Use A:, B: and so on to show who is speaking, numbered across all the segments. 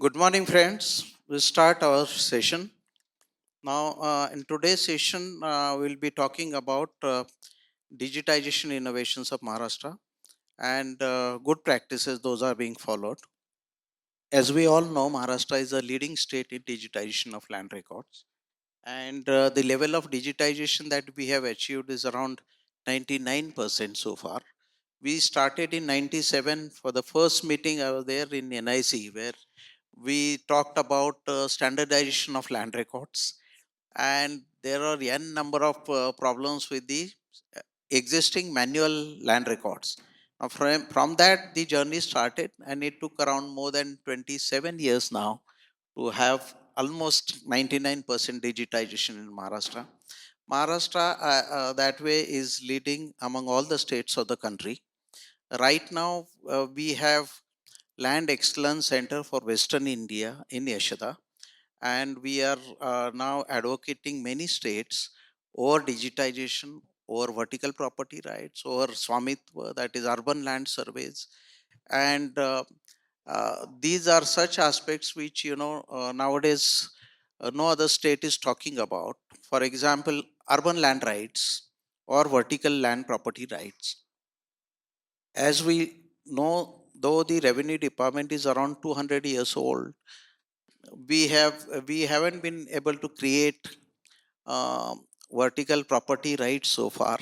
A: Good morning, friends. We'll start our session. Now, in today's session, we'll be talking about digitization innovations of Maharashtra and good practices, those are being followed. As we all know, Maharashtra is a leading state in digitization of land records. And the level of digitization that we have achieved is around 99% so far. We started in 97 for the first meeting. I was there in NIC, where we talked about standardization of land records, and there are n number of problems with the uh, existing manual land records. Now, from that the journey started, and it took around more than 27 years now to have almost 99% digitization in Maharashtra. Maharashtra, that way, is leading among all the states of the country. Right now, we have Land Excellence Center for Western India in Yashada, and we are now advocating many states over digitization, over vertical property rights, over Swamitva, that is urban land surveys, and these are such aspects which nowadays no other state is talking about. For example, urban land rights or vertical land property rights. As we know, though the revenue department is around 200 years old, we haven't been able to create um vertical property rights so far.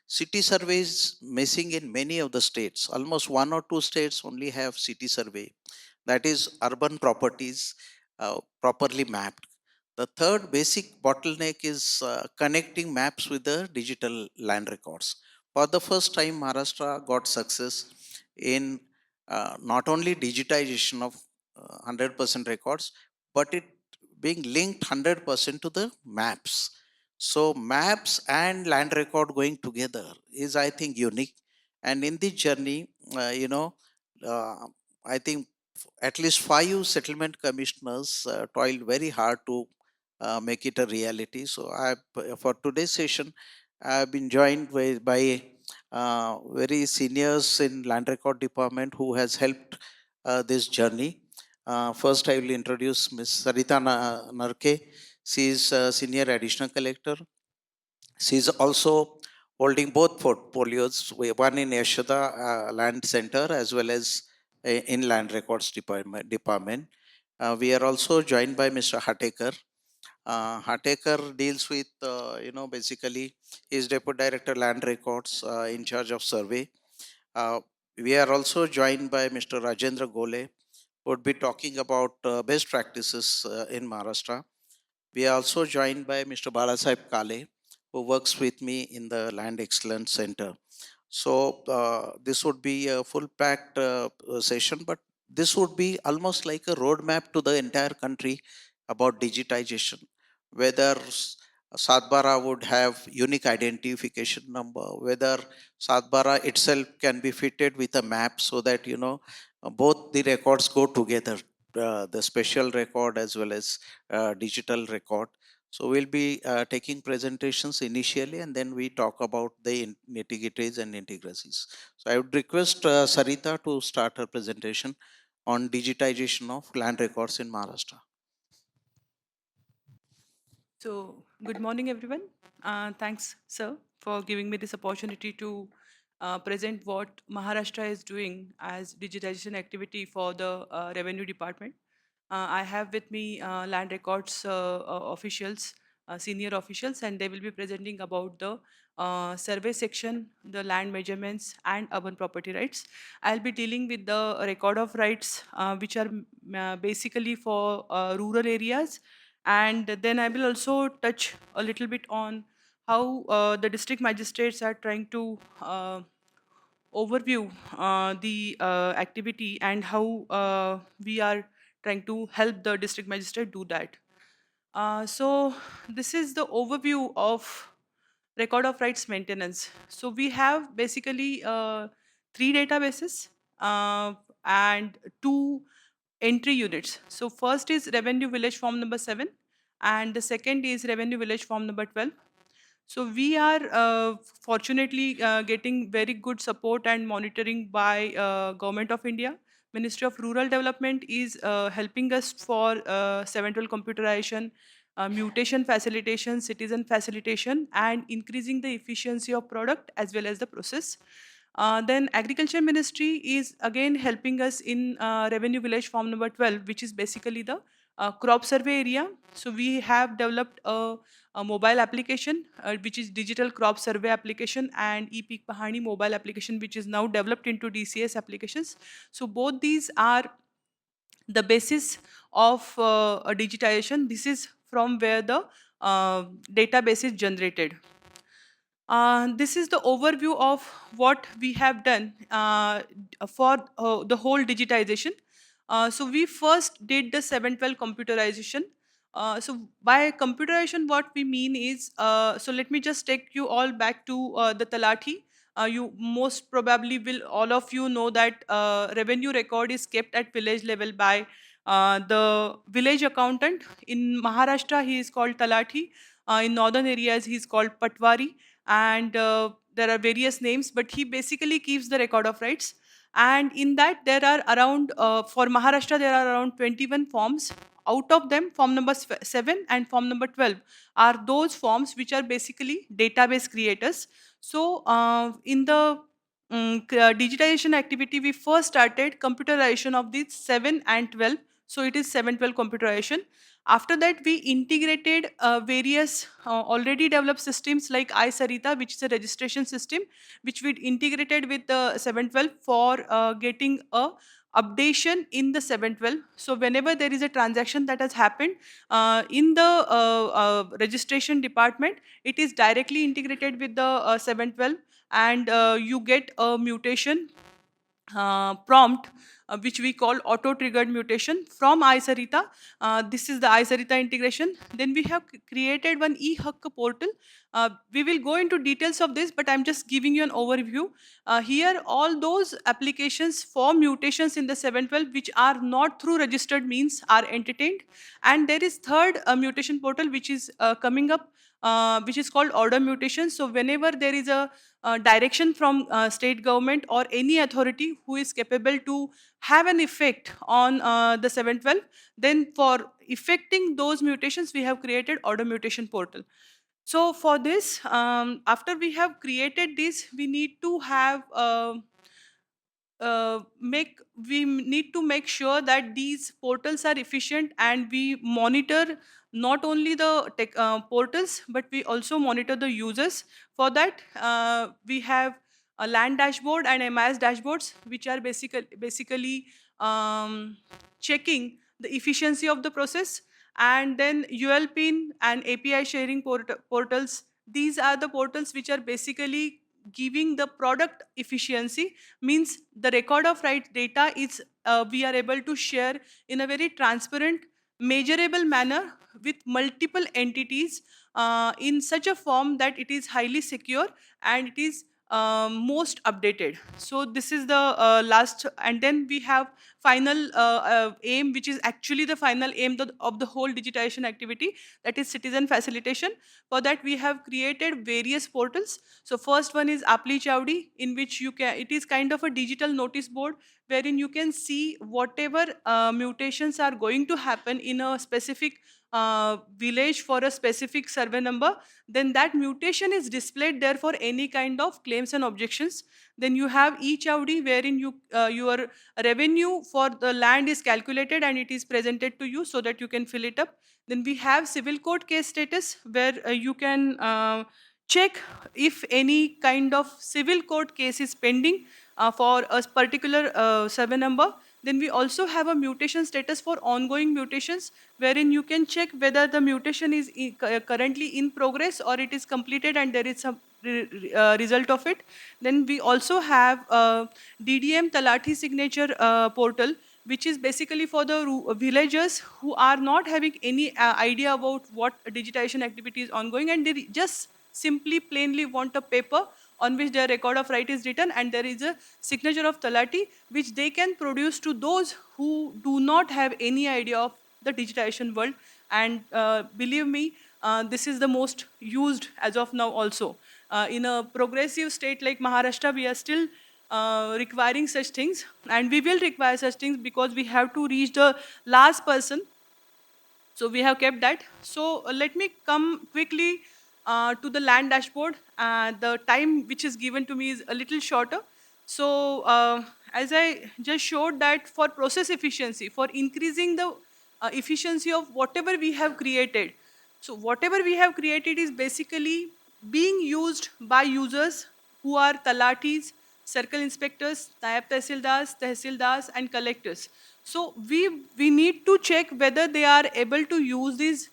A: City surveys missing in many of the states. Almost one or two states only have city survey, that is urban properties properly mapped. The third basic bottleneck is connecting maps with the digital land records. For the first time, Maharashtra got success in not only digitization of 100% records, but it being linked 100% to the maps. So maps and land record going together is, I think, unique. And in this journey, uh, I think at least five settlement commissioners toiled very hard to make it a reality. So for today's session, I've been joined by very seniors in land record department who has helped this journey. First, I will introduce Ms. Sarita Narke. She is senior additional collector. She is also holding both portfolios, one in Yashoda Land Center as well as in Land Records Department. We are also joined by Mr. Hatekar. Hatekar deals with, basically, he is Deputy Director Land Records in charge of survey. Uh, we are also joined by Mr. Rajendra Gole, who would be talking about best practices in Maharashtra. We are also joined by Mr. Balasaheb Kale, who works with me in the Land Excellence Center. So this would be a full packed session, but this would be almost like a roadmap to the entire country about digitization. Whether Satbara would have unique identification number, whether Satbara itself can be fitted with a map so that both the records go together, the special record as well as digital record. So we'll be taking presentations initially, and then we talk about the nitty-gritties and intricacies. So I would request Sarita to start her presentation on digitization of land records in Maharashtra.
B: So, good morning, everyone. Thanks, sir, for giving me this opportunity to present what Maharashtra is doing as digitization activity for the revenue department. I have with me land records officials, senior officials, and they will be presenting about the survey section, the land measurements, and urban property rights. I'll be dealing with the record of rights, which are basically for rural areas, and then I will also touch a little bit on how the district magistrates are trying to overview the activity, and how we are trying to help the district magistrate do that. So this is the overview of record of rights maintenance. So we have basically three databases and two entry units. So first is revenue village form number 7, and the second is revenue village form number 12. So we are fortunately getting very good support and monitoring by government of India. Ministry of Rural Development is helping us for 712 computerization, mutation facilitation, citizen facilitation, and increasing the efficiency of product as well as the process. Then Agriculture Ministry is again helping us in Revenue Village Form number 12, which is basically the crop survey area. So we have developed a mobile application, which is digital crop survey application, and e-peak Pahani mobile application, which is now developed into DCS applications. So both these are the basis of a digitization. This is from where the database is generated. This is the overview of what we have done for the whole digitization. So we first did the 712 computerization. So by computerization, what we mean is, so let me just take you all back to the Talathi. You most probably will, all of you know that revenue record is kept at village level by the village accountant. In Maharashtra, he is called Talathi. In northern areas, he is called Patwari, and there are various names, but he basically keeps the record of rights. And in that, there are around, for Maharashtra, there are around 21 forms. Out of them, form number 7 and form number 12 are those forms which are basically database creators. So in the digitization activity, we first started computerization of these 7 and 12. So it is 712 computerization. After that, we integrated various already developed systems like iSarita, which is a registration system, which we integrated with the 712 for getting a updation in the 712. So whenever there is a transaction that has happened in the registration department, it is directly integrated with the 712, and you get a mutation prompt, which we call auto triggered mutation from iSarita. This is the iSarita integration. Then we have created one eHakka portal. We will go into details of this, but I'm just giving you an overview. Here, all those applications for mutations in the 712 which are not through registered means are entertained. And there is third mutation portal which is coming up, which is called order mutation. So whenever there is a direction from state government or any authority who is capable to have an effect on the 712, then for effecting those mutations, we have created order mutation portal. So for this, after we have created this, we need to have make we need to make sure that these portals are efficient, and we monitor not only the portals, but we also monitor the users. For that, we have a land dashboard and MIS dashboards, which are basically checking the efficiency of the process. And then ULPIN and API sharing portals, these are the portals which are basically giving the product efficiency. Means the record of right data is, we are able to share in a very transparent, measurable manner with multiple entities in such a form that it is highly secure and it is most updated. So this is the last, and then we have final aim, which is actually the final aim of the whole digitization activity, that is citizen facilitation. For that, we have created various portals. So first one is Apli Chowdi, in which you can, it is kind of a digital notice board wherein you can see whatever mutations are going to happen in a specific village for a specific survey number, then that mutation is displayed there for any kind of claims and objections. Then you have e-Chowdi, wherein your revenue for the land is calculated and it is presented to you so that you can fill it up. Then we have civil court case status, where you can check if any kind of civil court case is pending for a particular survey number. Then we also have a mutation status for ongoing mutations, wherein you can check whether the mutation is currently in progress or it is completed and there is some result of it. Then we also have DDM Talathi signature portal, which is basically for the villagers who are not having any idea about what digitization activity is ongoing, and they just simply plainly want a paper on which their record of right is written and there is a signature of Talati, which they can produce to those who do not have any idea of the digitization world. And believe me, this is the most used as of now also. In a progressive state like Maharashtra, we are still requiring such things, and we will require such things because we have to reach the last person. So we have kept that. So let me come quickly to the land dashboard. The time which is given to me is a little shorter. So as I just showed that for process efficiency, for increasing the efficiency of whatever we have created. So whatever we have created is basically being used by users who are talatis, circle inspectors, nayab tehsildars, and collectors. So we need to check whether they are able to use these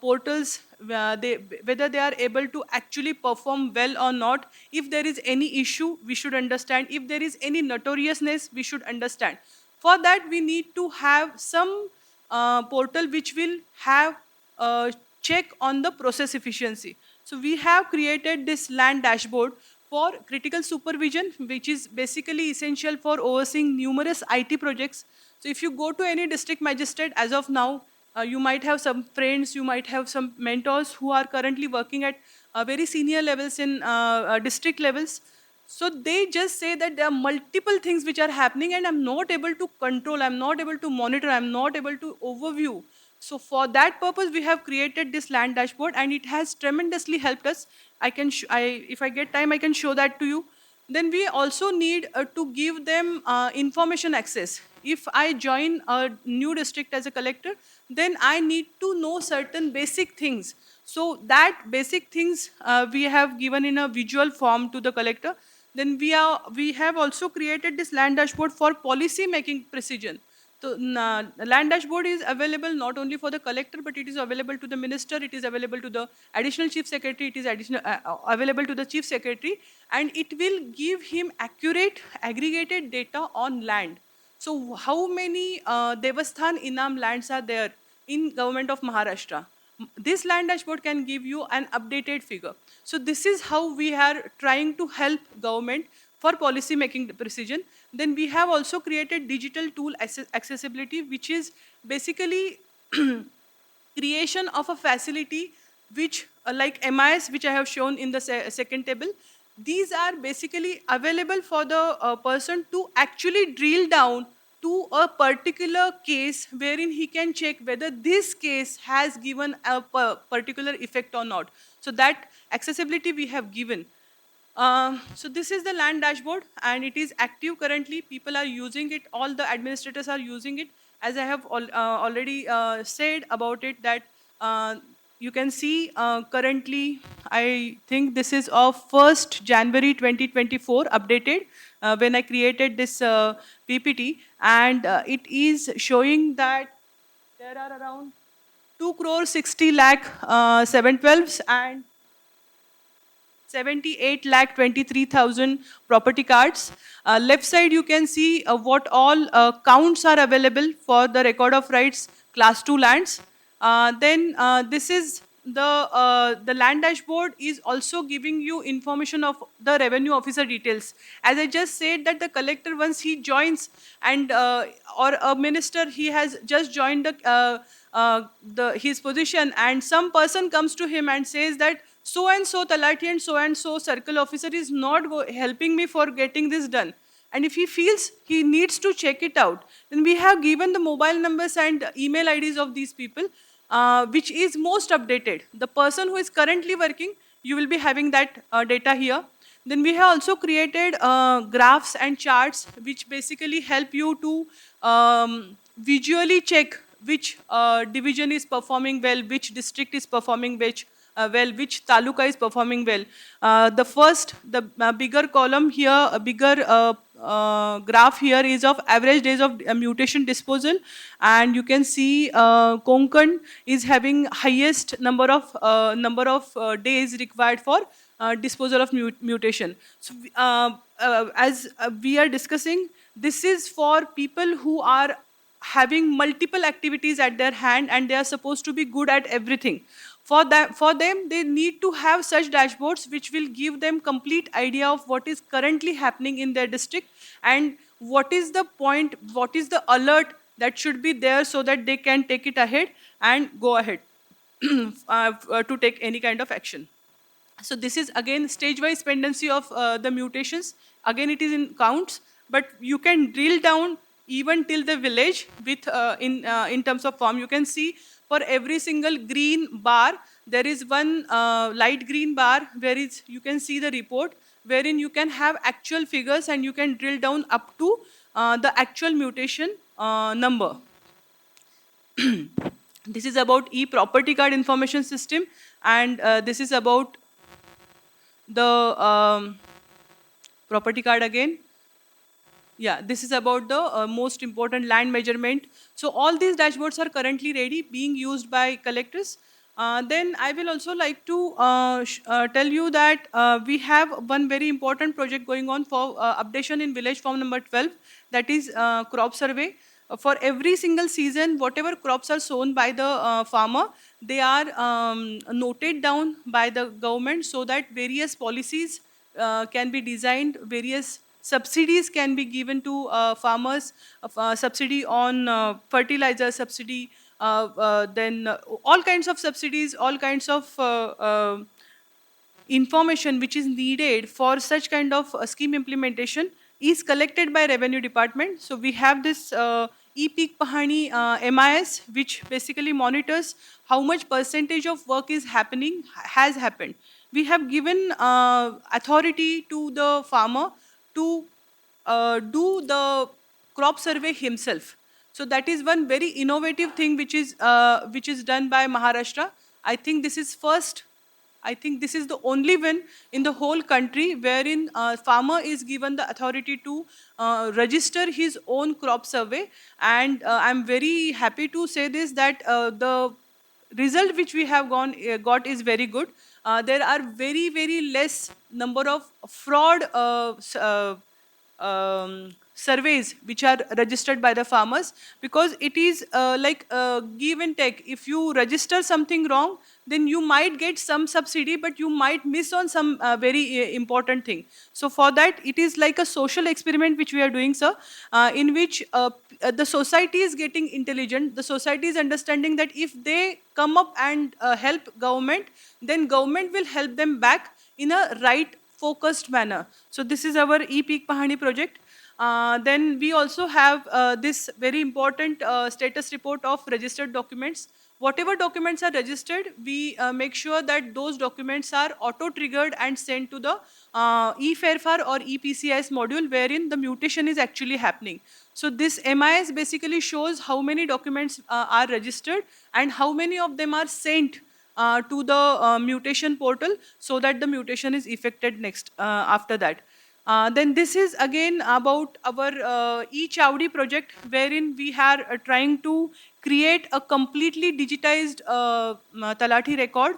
B: portals, whether they are able to actually perform well or not. If there is any issue, we should understand. If there is any notoriousness, we should understand. For that, we need to have some portal which will have a check on the process efficiency. So we have created this land dashboard for critical supervision, which is basically essential for overseeing numerous IT projects. So if you go to any district magistrate as of now, you might have some friends, you might have some mentors who are currently working at very senior levels in district levels. So they just say that there are multiple things which are happening and I'm not able to control, I'm not able to monitor, I'm not able to overview. So for that purpose, we have created this land dashboard and it has tremendously helped us. If I get time, I can show that to you. Then we also need to give them information access. If I join a new district as a collector, then I need to know certain basic things. So that basic things we have given in a visual form to the collector. Then we have also created this land dashboard for policy making precision. So land dashboard is available not only for the collector, but it is available to the minister, it is available to the additional chief secretary, it is available to the chief secretary, and it will give him accurate aggregated data on land. So how many Devasthan Inam lands are there in government of Maharashtra? This land dashboard can give you an updated figure. So this is how we are trying to help government for policy making precision. Then we have also created digital tool accessibility, which is basically creation of a facility which like MIS, which I have shown in the second table. These are basically available for the person to actually drill down to a particular case wherein he can check whether this case has given a particular effect or not. So that accessibility we have given. So this is the land dashboard and it is active currently. People are using it. All the administrators are using it. As I have already said about it that you can see currently, I think this is of 1st January 2024 updated when I created this PPT, and it is showing that there are around 2 crore 60 lakh 712s and 78 lakh 23,000 property cards. Left side you can see what all counts are available for the record of rights class 2 lands. Then this is the land dashboard is also giving you information of the revenue officer details. As I just said that the collector, once he joins and or a minister, he has just joined his position and some person comes to him and says that so and so circle officer is not helping me for getting this done, and if he feels he needs to check it out, then we have given the mobile numbers and email IDs of these people, which is most updated. The person who is currently working, you will be having that data here. Then we have also created graphs and charts which basically help you to visually check which division is performing well, which district is performing well, which taluka is performing well. The bigger column here, a bigger graph here is of average days of mutation disposal, and you can see Konkan is having highest number of days required for disposal of mutation. So as we are discussing, this is for people who are having multiple activities at their hand and they are supposed to be good at everything. For them, they need to have such dashboards which will give them complete idea of what is currently happening in their district and what is the point, what is the alert that should be there so that they can take it ahead and go ahead to take any kind of action. So this is again stage wise pendency of the mutations again it is in counts, but you can drill down even till the village with in terms of form. You can see for every single green bar there is one light green bar where is you can see the report, wherein you can have actual figures and you can drill down up to the actual mutation number. This is about e-property card information system, and this is about the property card again. Yeah, this is about the most important land measurement. So all these dashboards are currently ready, being used by collectors. Then I will also like to tell you that we have one very important project going on for updation in village form number 12, that is crop survey. For every single season, whatever crops are sown by the farmer, they are noted down by the government, so that various policies can be designed, various subsidies can be given to farmers, subsidy on fertilizer, subsidy, then all kinds of subsidies, all kinds of information which is needed for such kind of scheme implementation is collected by revenue department. So we have this e-peak pahani MIS, which basically monitors how much percentage of work is happening, has happened. We have given authority to the farmer to do the crop survey himself. So that is one very innovative thing which is done by Maharashtra. I think this is first. I think this is the only one in the whole country wherein farmer is given the authority to register his own crop survey. And I'm very happy to say this, that the result which we have got is very good. There are very less number of fraud surveys which are registered by the farmers, because it is like give and take. If you register something wrong, then you might get some subsidy, but you might miss on some very important thing. So for that, it is like a social experiment which we are doing, sir, in which the society is getting intelligent. The society is understanding that if they come up and help government, then government will help them back in a right focused manner. So this is our e-peak pahani project. Then we also have this very important status report of registered documents. Whatever documents are registered, we make sure that those documents are auto triggered and sent to the e-fairfar or e-PCIS module, wherein the mutation is actually happening. So this MIS basically shows how many documents are registered and how many of them are sent to the mutation portal, so that the mutation is effected next after that. Then this is again about our e-Chowdi project, wherein we are trying to create a completely digitized Talati record.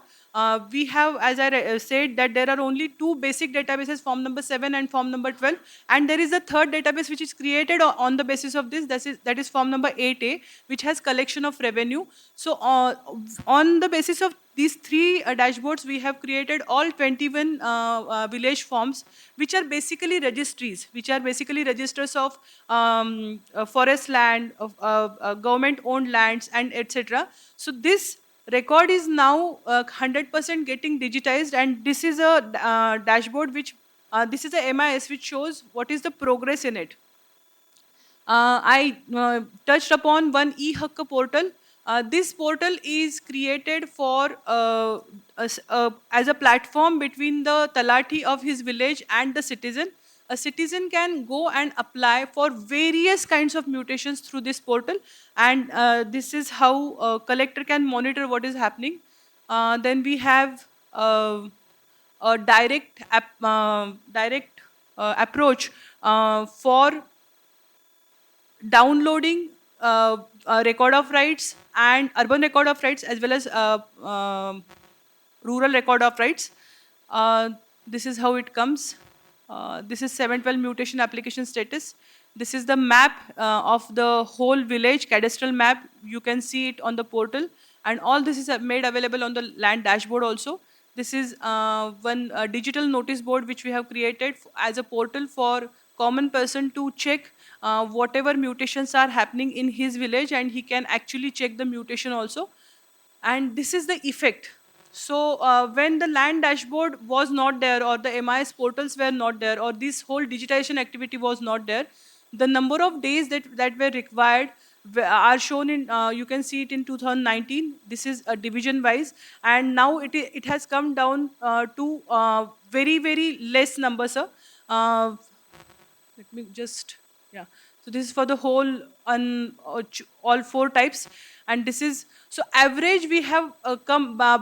B: We have, as I said, that there are only two basic databases, form number 7 and form number 12, and there is a third database which is created on the basis of this. That is form number 8A, which has collection of revenue. So on the basis of these three dashboards, we have created all 21 village forms, which are basically registries, which are basically registers of forest land, of government-owned lands, and etc. So this record is now 100% getting digitized, and this is a dashboard which this is a MIS which shows what is the progress in it. I touched upon one e-Hakka portal. This portal is created for as a platform between the talati of his village and the citizen. A citizen can go and apply for various kinds of mutations through this portal, and this is how a collector can monitor what is happening. Then we have a direct approach for downloading record of rights and urban record of rights, as well as rural record of rights. This is how it comes. This is 712 mutation application status. This is the map of the whole village, cadastral map. You can see it on the portal, and all this is made available on the land dashboard also. This is one digital notice board which we have created as a portal for common person to check whatever mutations are happening in his village, and he can actually check the mutation also. And this is the effect. So when the land dashboard was not there, or the MIS portals were not there, or this whole digitization activity was not there, the number of days that were required are shown in, you can see it in 2019. This is a division wise, and now it has come down to very very less number, sir. Uh, Let me just, yeah. So this is for the whole all four types, and this is, so average we have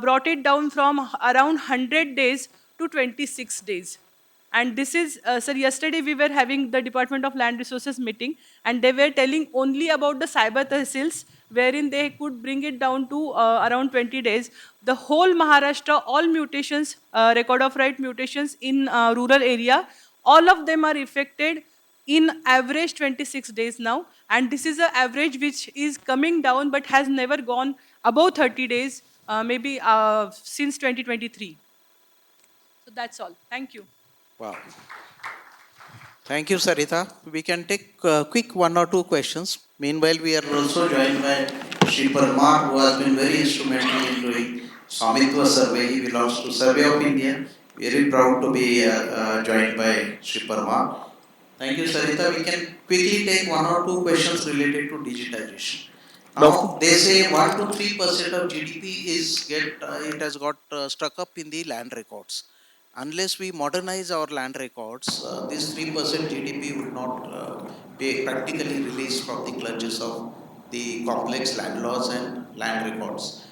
B: brought it down from around 100 days to 26 days. And this is, sir, yesterday we were having the Department of Land Resources meeting, and they were telling only about the cyber tehsils, wherein they could bring it down to around 20 days. The whole Maharashtra, all mutations, record of right mutations in rural area, all of them are affected in average 26 days now. And this is an average which is coming down but has never gone above 30 days, maybe since 2023. So that's all. Thank you.
A: Wow. Thank you, Sarita. We can take quick one or two questions. Meanwhile, we are also joined by Sri Parmar, who has been very instrumental in doing Samitva survey. He belongs to Survey of India. Very proud to be joined by Sri Parmar. Thank you, Sarita. We can quickly take one or two questions related to digitization. Now, they say 1 to 3% of GDP it has got stuck up in the land records. Unless we modernize our land records, this 3% GDP will not be practically released from the clutches of the complex land laws and land records.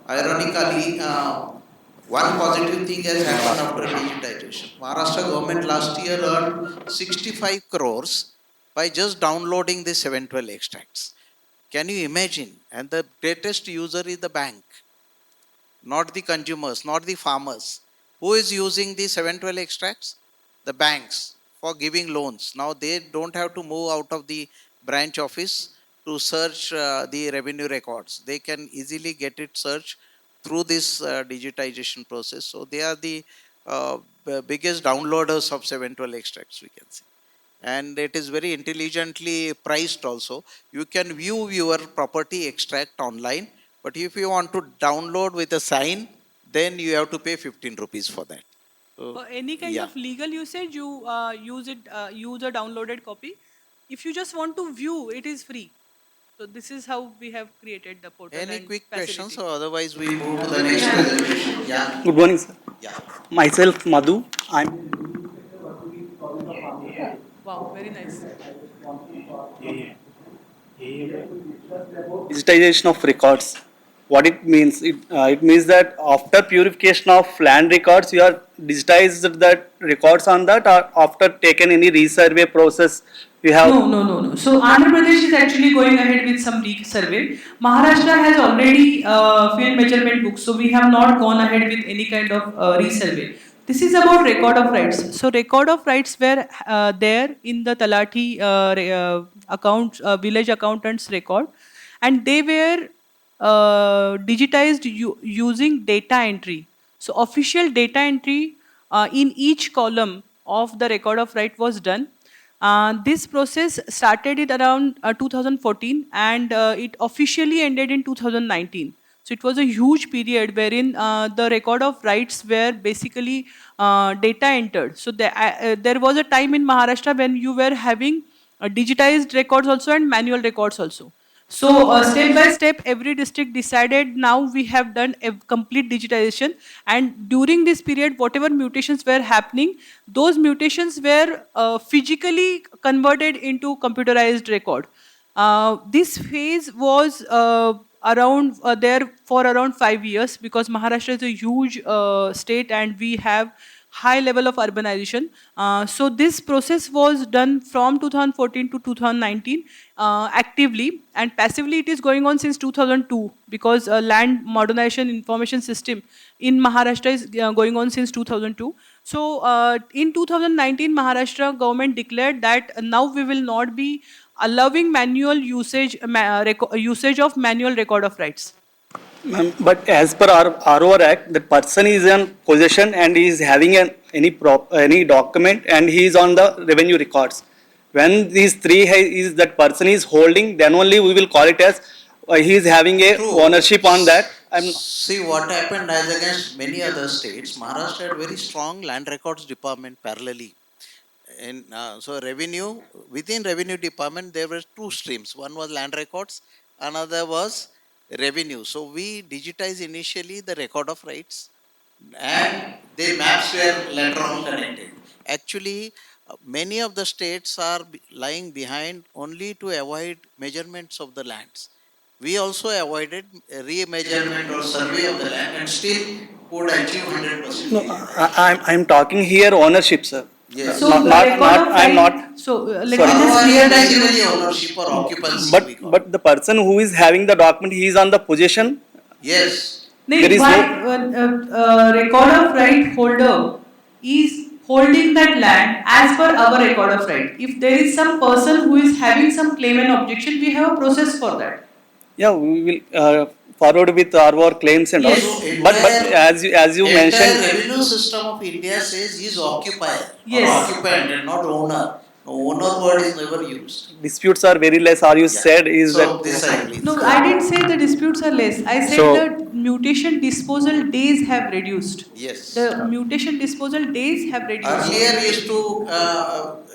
A: Ironically, one positive thing has happened after digitization. Maharashtra government last year earned 65 crores by just downloading the 712 extracts. Can you imagine? And the greatest user is the bank, not the consumers, not the farmers. Who is using the 712 extracts? The banks for giving loans. Now they don't have to move out of the branch office to search the revenue records. They can easily get it searched through this digitization process. So they are the biggest downloaders of 712 extracts, we can say. And it is very intelligently priced also. You can view your property extract online, but if you want to download with a sign, then you have to pay 15 rupees for that. So,
B: For any kind
A: yeah.
B: of legal usage, you use a downloaded copy. If you just want to view, it is free. So this is how we have created the portal
A: Any
B: and
A: quick questions,
B: facility.
A: or otherwise we move to the next presentation? Yeah,
C: Good morning, sir.
A: yeah.
C: Myself, Madhu. I'm
B: Wow, very nice.
C: digitization of records. What it means? It means that after purification of land records, you are digitized that records on that, or after taken any resurvey process, you have.
B: No, no, no, no. So Andhra Pradesh is actually going ahead with some survey. Maharashtra has already field measurement books, so we have not gone ahead with any kind of resurvey. This is about record of rights. So record of rights were there in the Talati village accountant's record, and they were digitized using data entry. So official data entry in each column of the record of right was done. This process started in around 2014, and it officially ended in 2019. So it was a huge period wherein the record of rights were basically data entered. So there was a time in Maharashtra when you were having digitized records also and manual records also. So step by step, every district decided now we have done a complete digitization. And during this period, whatever mutations were happening, those mutations were physically converted into computerized record. This phase was around there for around 5 years, because Maharashtra is a huge state and we have high level of urbanization. So this process was done from 2014 to 2019 actively, and passively it is going on since 2002, because land modernization information system in Maharashtra is going on since 2002. So in 2019, Maharashtra government declared that now we will not be allowing manual usage of manual record of rights.
C: But as per our ROR Act, the person is in possession and he is having any document and he is on the revenue records. When these three is that person is holding, then only we will call it as he is having a
A: True.
C: ownership on that. I'm
A: See what happened as against many other states. Maharashtra had very strong land records department parallelly. And so revenue, within revenue department, there were two streams. One was land records, another was revenue. So we digitized initially the record of rights, and the maps were later on connected. Actually, many of the states are lying behind only to avoid measurements of the lands. We also avoided re-measurement or survey of the land and still could achieve 100%
C: no,
A: digitization.
C: I'm talking here ownership, sir.
A: Yes.
B: So, record
C: Not
B: of
C: I'm not.
B: right. So, let me
C: Sorry.
A: Power
B: just
A: was
B: clear that
A: basically
B: you.
A: ownership or occupancy,
C: But
A: we call.
C: but the person who is having the document, he is on the possession.
A: Yes.
C: There
B: No,
C: is
B: why
C: no.
B: record of right holder is holding that land as per our record of right. If there is some person who is having some claim and objection, we have a process for that.
C: Yeah, we will forward with our claims and all.
A: So
B: Yes.
C: But as you
A: entire
C: mentioned,
A: revenue system of India says he is occupier or
B: Yes.
A: occupant and not owner. No, owner word is never used.
C: disputes are very less. Or you
A: Yeah.
C: said is
A: So
C: that
A: this side, please.
B: No,
A: Yeah.
B: I didn't say the disputes are less. I said
C: so
B: the mutation disposal days have reduced.
A: Yes.
B: The mutation disposal days have reduced.
A: Earlier used to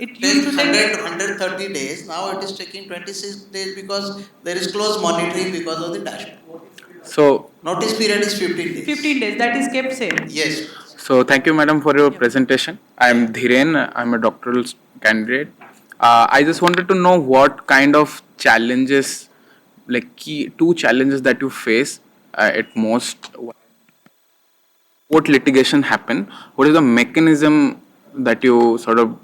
B: It
A: take
B: used to take
A: 130 days. Now it is taking 26 days because there is close monitoring because of the dashboard.
D: So,
A: Notice period is 15 days.
B: 15 days. That is kept same.
A: Yes, please.
D: so, thank you, madam, for your
B: Yeah.
D: presentation.
A: Yeah.
D: I'm Dhiren. I'm a doctoral candidate. I just wanted to know what kind of challenges, like key two challenges that you face at most. What litigation happen? What is the mechanism that you sort of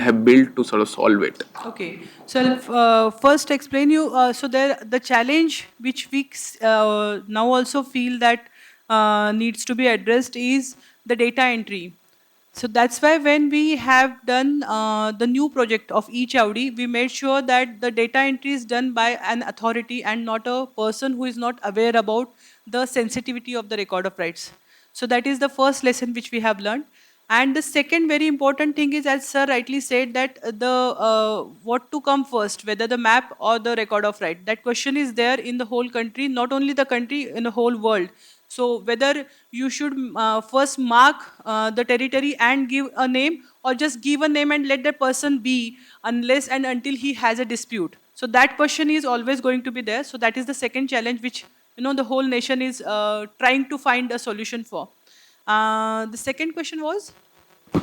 D: have built to sort of solve it?
B: Okay, so I'll first explain you. So there, the challenge which we now also feel that needs to be addressed is the data entry. So that's why when we have done the new project of e-Chowdi, we made sure that the data entry is done by an authority and not a person who is not aware about the sensitivity of the record of rights. So that is the first lesson which we have learned. And the second very important thing is, as sir rightly said, that the what to come first, whether the map or the record of right. That question is there in the whole country, not only the country, in the whole world. So whether you should first mark the territory and give a name, or just give a name and let that person be unless and until he has a dispute. So that question is always going to be there. So that is the second challenge which the whole nation is trying to find a solution for. The second question was.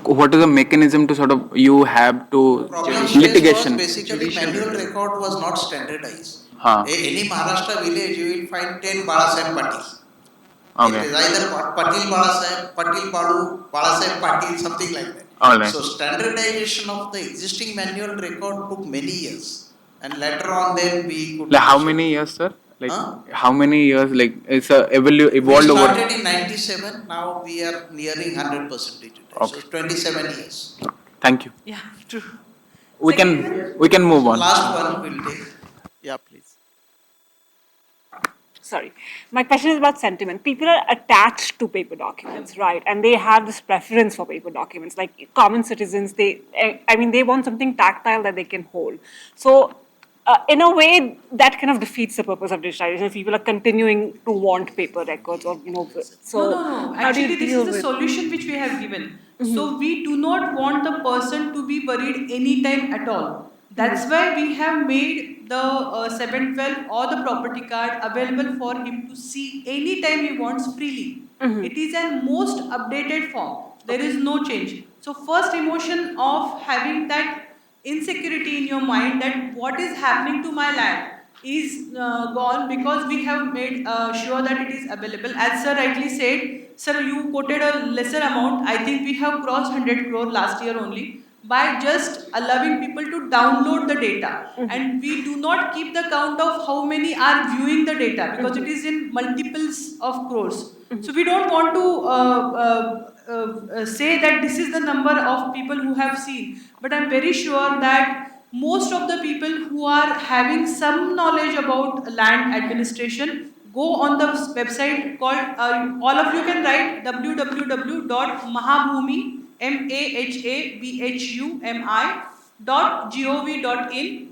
D: What is the mechanism to sort of you have to
A: Problem faced was
D: litigation?
A: basically manual record was not standardized.
D: Huh.
A: Any Maharashtra village, you will find 10 Balasaheb Patil. It
D: Okay.
A: is either Patil Balasaheb, Patil Balu, Balasaheb Patil, something like that.
D: All right.
A: So standardization of the existing manual record took many years, and later on then we could
D: Like how
A: initiate.
D: many years, sir? Like
A: Huh?
D: how many years? Like it's a
A: We
D: evolved over.
A: started in 97, now we are nearing 100% digitized. So
D: Okay.
A: 27 years.
D: Thank you.
B: Yeah, true.
D: We
B: Second
D: can
B: one?
D: we can move
A: So
D: on.
A: last one we'll take. Yeah, please.
E: Sorry. My question is about sentiment. People are attached to paper documents, right? And they have this preference for paper documents. Like common citizens, I mean, they want something tactile that they can hold. So, in a way, that kind of defeats the purpose of digitization. People are continuing to want paper records, or
B: No,
E: So,
B: no, no.
E: how do
B: Actually,
E: you
B: this is
E: deal
B: the
E: with?
B: solution which we have given. So we do not want the person to be worried anytime at all. That's why we have made the 712 or the property card available for him to see anytime he wants freely. It is an most updated form. There is no change. So first emotion of having that insecurity in your mind that what is happening to my land is gone, because we have made sure that it is available. As sir rightly said, sir, you quoted a lesser amount. I think we have crossed 100 crore last year only by just allowing people to download the data. And we do not keep the count of how many are viewing the data, because it is in multiples of crores. So we don't want to say that this is the number of people who have seen, but I'm very sure that most of the people who are having some knowledge about land administration go on the website called, all of you can write www.mahabhumi, mahabhumi.gov.in.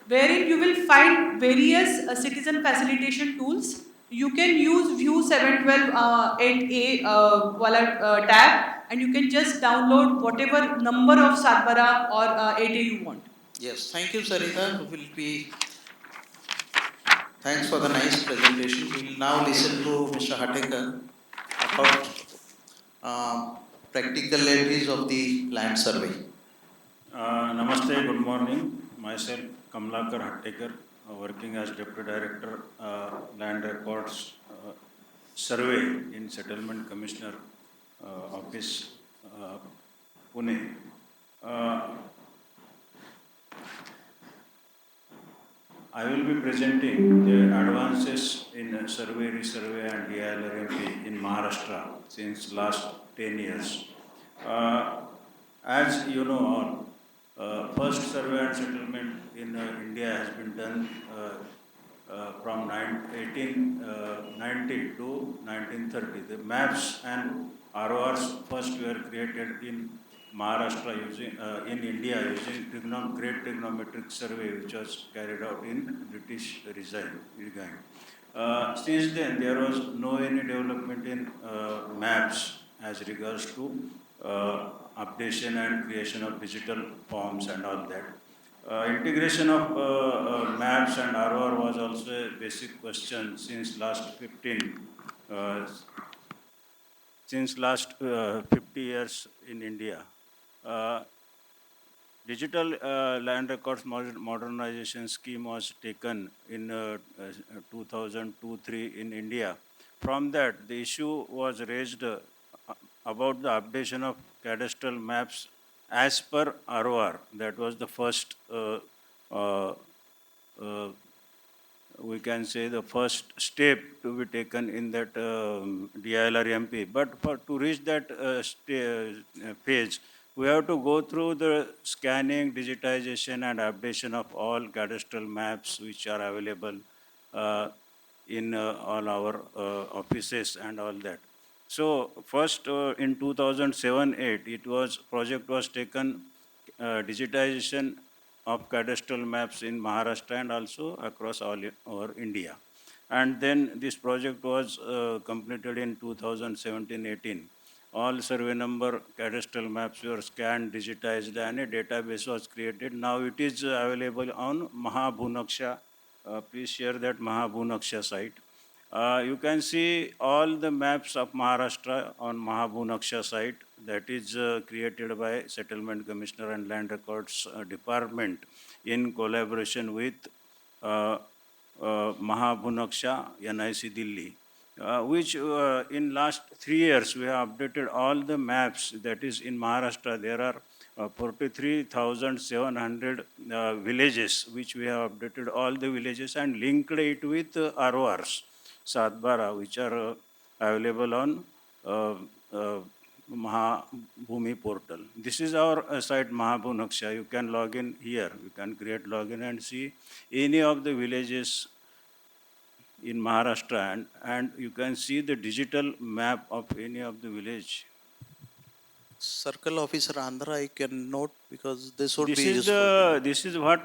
B: wherein you will find various citizen facilitation tools. You can use View 712 8A wala tab, and you can just download whatever number of Satbara or 8A you want.
A: Yes, thank you, Sarita. Will be thanks for the nice presentation. We'll now listen to Mr. Hatekar about um, practicalities of the land survey.
F: Namaste, good morning. Myself, Kamlakar Hattekar, working as Deputy Director, Land Records Survey in Settlement Commissioner Office, Pune. Uh, I will be presenting the advances in survey, resurvey and DLRMP in Maharashtra since last 10 years. As you know all, first survey and settlement in India has been done from 1890 to 1930. The maps and RORs first were created in Maharashtra in India using great trigonometric survey which was carried out in British regime. Since then, there was no any development in maps as regards to updation and creation of digital forms and all that. Integration of maps and ROR was also a basic question uh, since last 50 years in India. Uh, Digital land records modernization scheme was taken in 2002-3 in India. From that, the issue was raised about the updation of cadastral maps as per ROR. That was the first uh, uh, we can say the first step to be taken in that DILR-MP. But to reach that phase, we have to go through the scanning, digitization, and updation of all cadastral maps which are available uh, in all our offices and all that. So first in 2007-8, project was taken digitization of cadastral maps in Maharashtra and also across all over India. And then this project was completed in 2017-18. All survey number cadastral maps were scanned, digitized, and a database was created. Now it is available on Mahabhunaksha. Please share that Mahabhunaksha site. You can see all the maps of Maharashtra on Mahabhunaksha site that is created by Settlement Commissioner and Land Records Department in collaboration with uh, Mahabhunaksha NIC Delhi, which in last 3 years we have updated all the maps that is in Maharashtra. There are 43,700 villages which we have updated all the villages and linked it with RORs. Satbara, which are available on Mahabhumi portal. This is our site Mahabhunaksha. You can log in here. You can create login and see any of the villages in Maharashtra, and you can see the digital map of any of the village.
A: Circle Officer Andhra, I can note because this would be
F: This is
A: useful to know.
F: what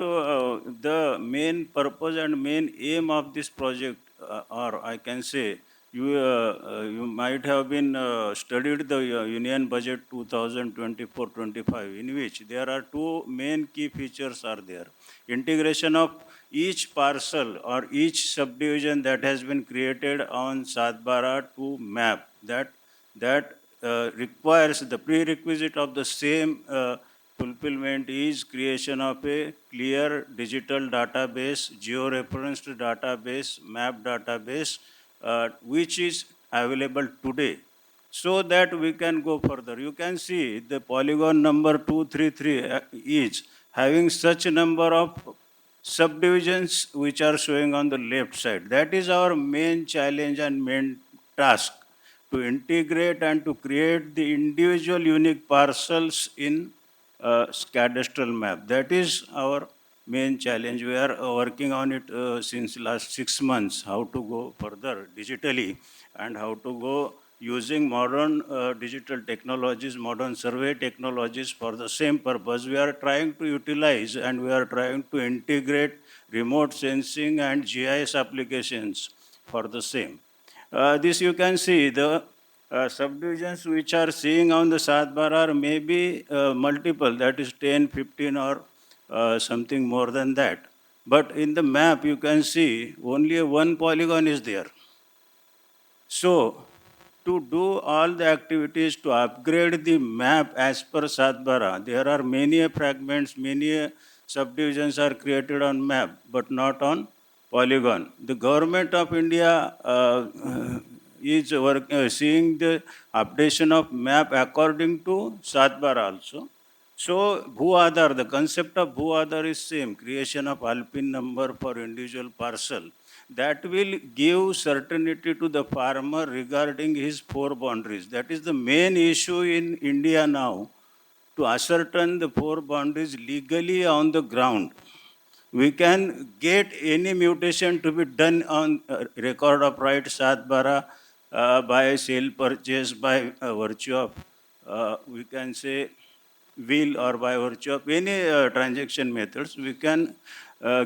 F: the main purpose and main aim of this project, or I can say you might have been studied the Union Budget 2024-25, in which there are two main key features are there: integration of each parcel or each subdivision that has been created on Satbara to map that requires the prerequisite of the same. Fulfillment is creation of a clear digital database, geo-referenced database, map database, which is available today, so that we can go further. You can see the polygon number 233 is having such a number of subdivisions which are showing on the left side. That is our main challenge and main task, to integrate and to create the individual unique parcels in cadastral map. That is our main challenge. We are working on it since last 6 months, how to go further digitally and how to go using modern digital technologies, modern survey technologies for the same purpose. We are trying to utilize and we are trying to integrate remote sensing and GIS applications for the same. This you can see the subdivisions which are seeing on the Satbar are maybe multiple, that is 10, 15 or something more than that. But in the map you can see only one polygon is there. So, to do all the activities to upgrade the map as per Satbara, there are many fragments, many subdivisions are created on map, but not on polygon. The government of India is seeing the updation of map according to Satbara also. So, Bhu-Aadhar, the concept of Bhu-Aadhar is same, creation of Alpine number for individual parcel. That will give certainty to the farmer regarding his four boundaries. That is the main issue in India now, to ascertain the four boundaries legally on the ground. We can get any mutation to be done on record of right Satbara by sale purchase by virtue of, we can say, will or by virtue of any transaction methods, we can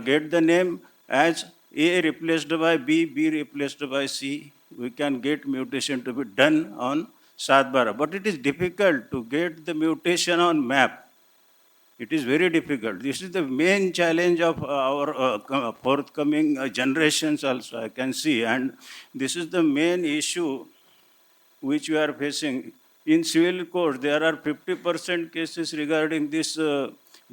F: get the name as A replaced by B, B replaced by C. We can get mutation to be done on Satbara. But it is difficult to get the mutation on map. It is very difficult. This is the main challenge of our forthcoming generations also, I can see. And this is the main issue which we are facing. In civil court, there are 50% cases regarding this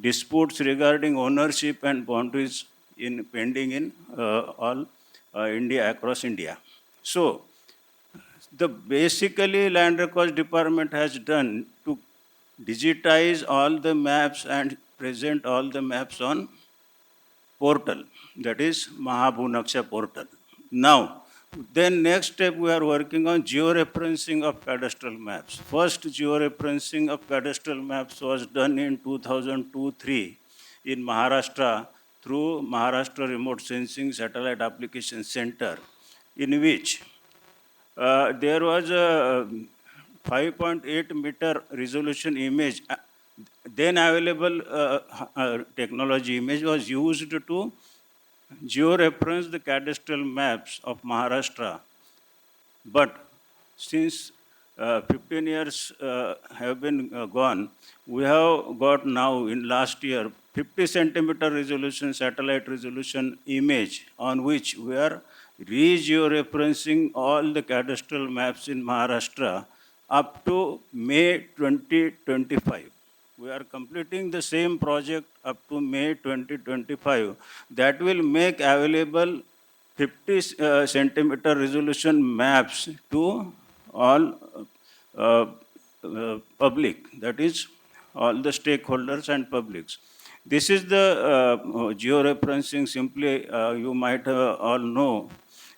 F: disputes regarding ownership and boundaries in pending in all India, across India. So, the basically land records department has done to digitize all the maps and present all the maps on portal, that is Mahabhunaksha portal. Now, then next step we are working on georeferencing of cadastral maps. First georeferencing of cadastral maps was done in 2002-3 in Maharashtra through Maharashtra Remote Sensing Satellite Application Center, in which there was a 5.8 meter resolution image. Then available technology image was used to georeference the cadastral maps of Maharashtra. But since 15 years have been gone, we have got now in last year 50 centimeter resolution, satellite resolution image on which we are re-georeferencing all the cadastral maps in Maharashtra up to May 2025. We are completing the same project up to May 2025. That will make available 50 centimeter resolution maps to all public, that is all the stakeholders and publics. This is the georeferencing. Simply, you might all know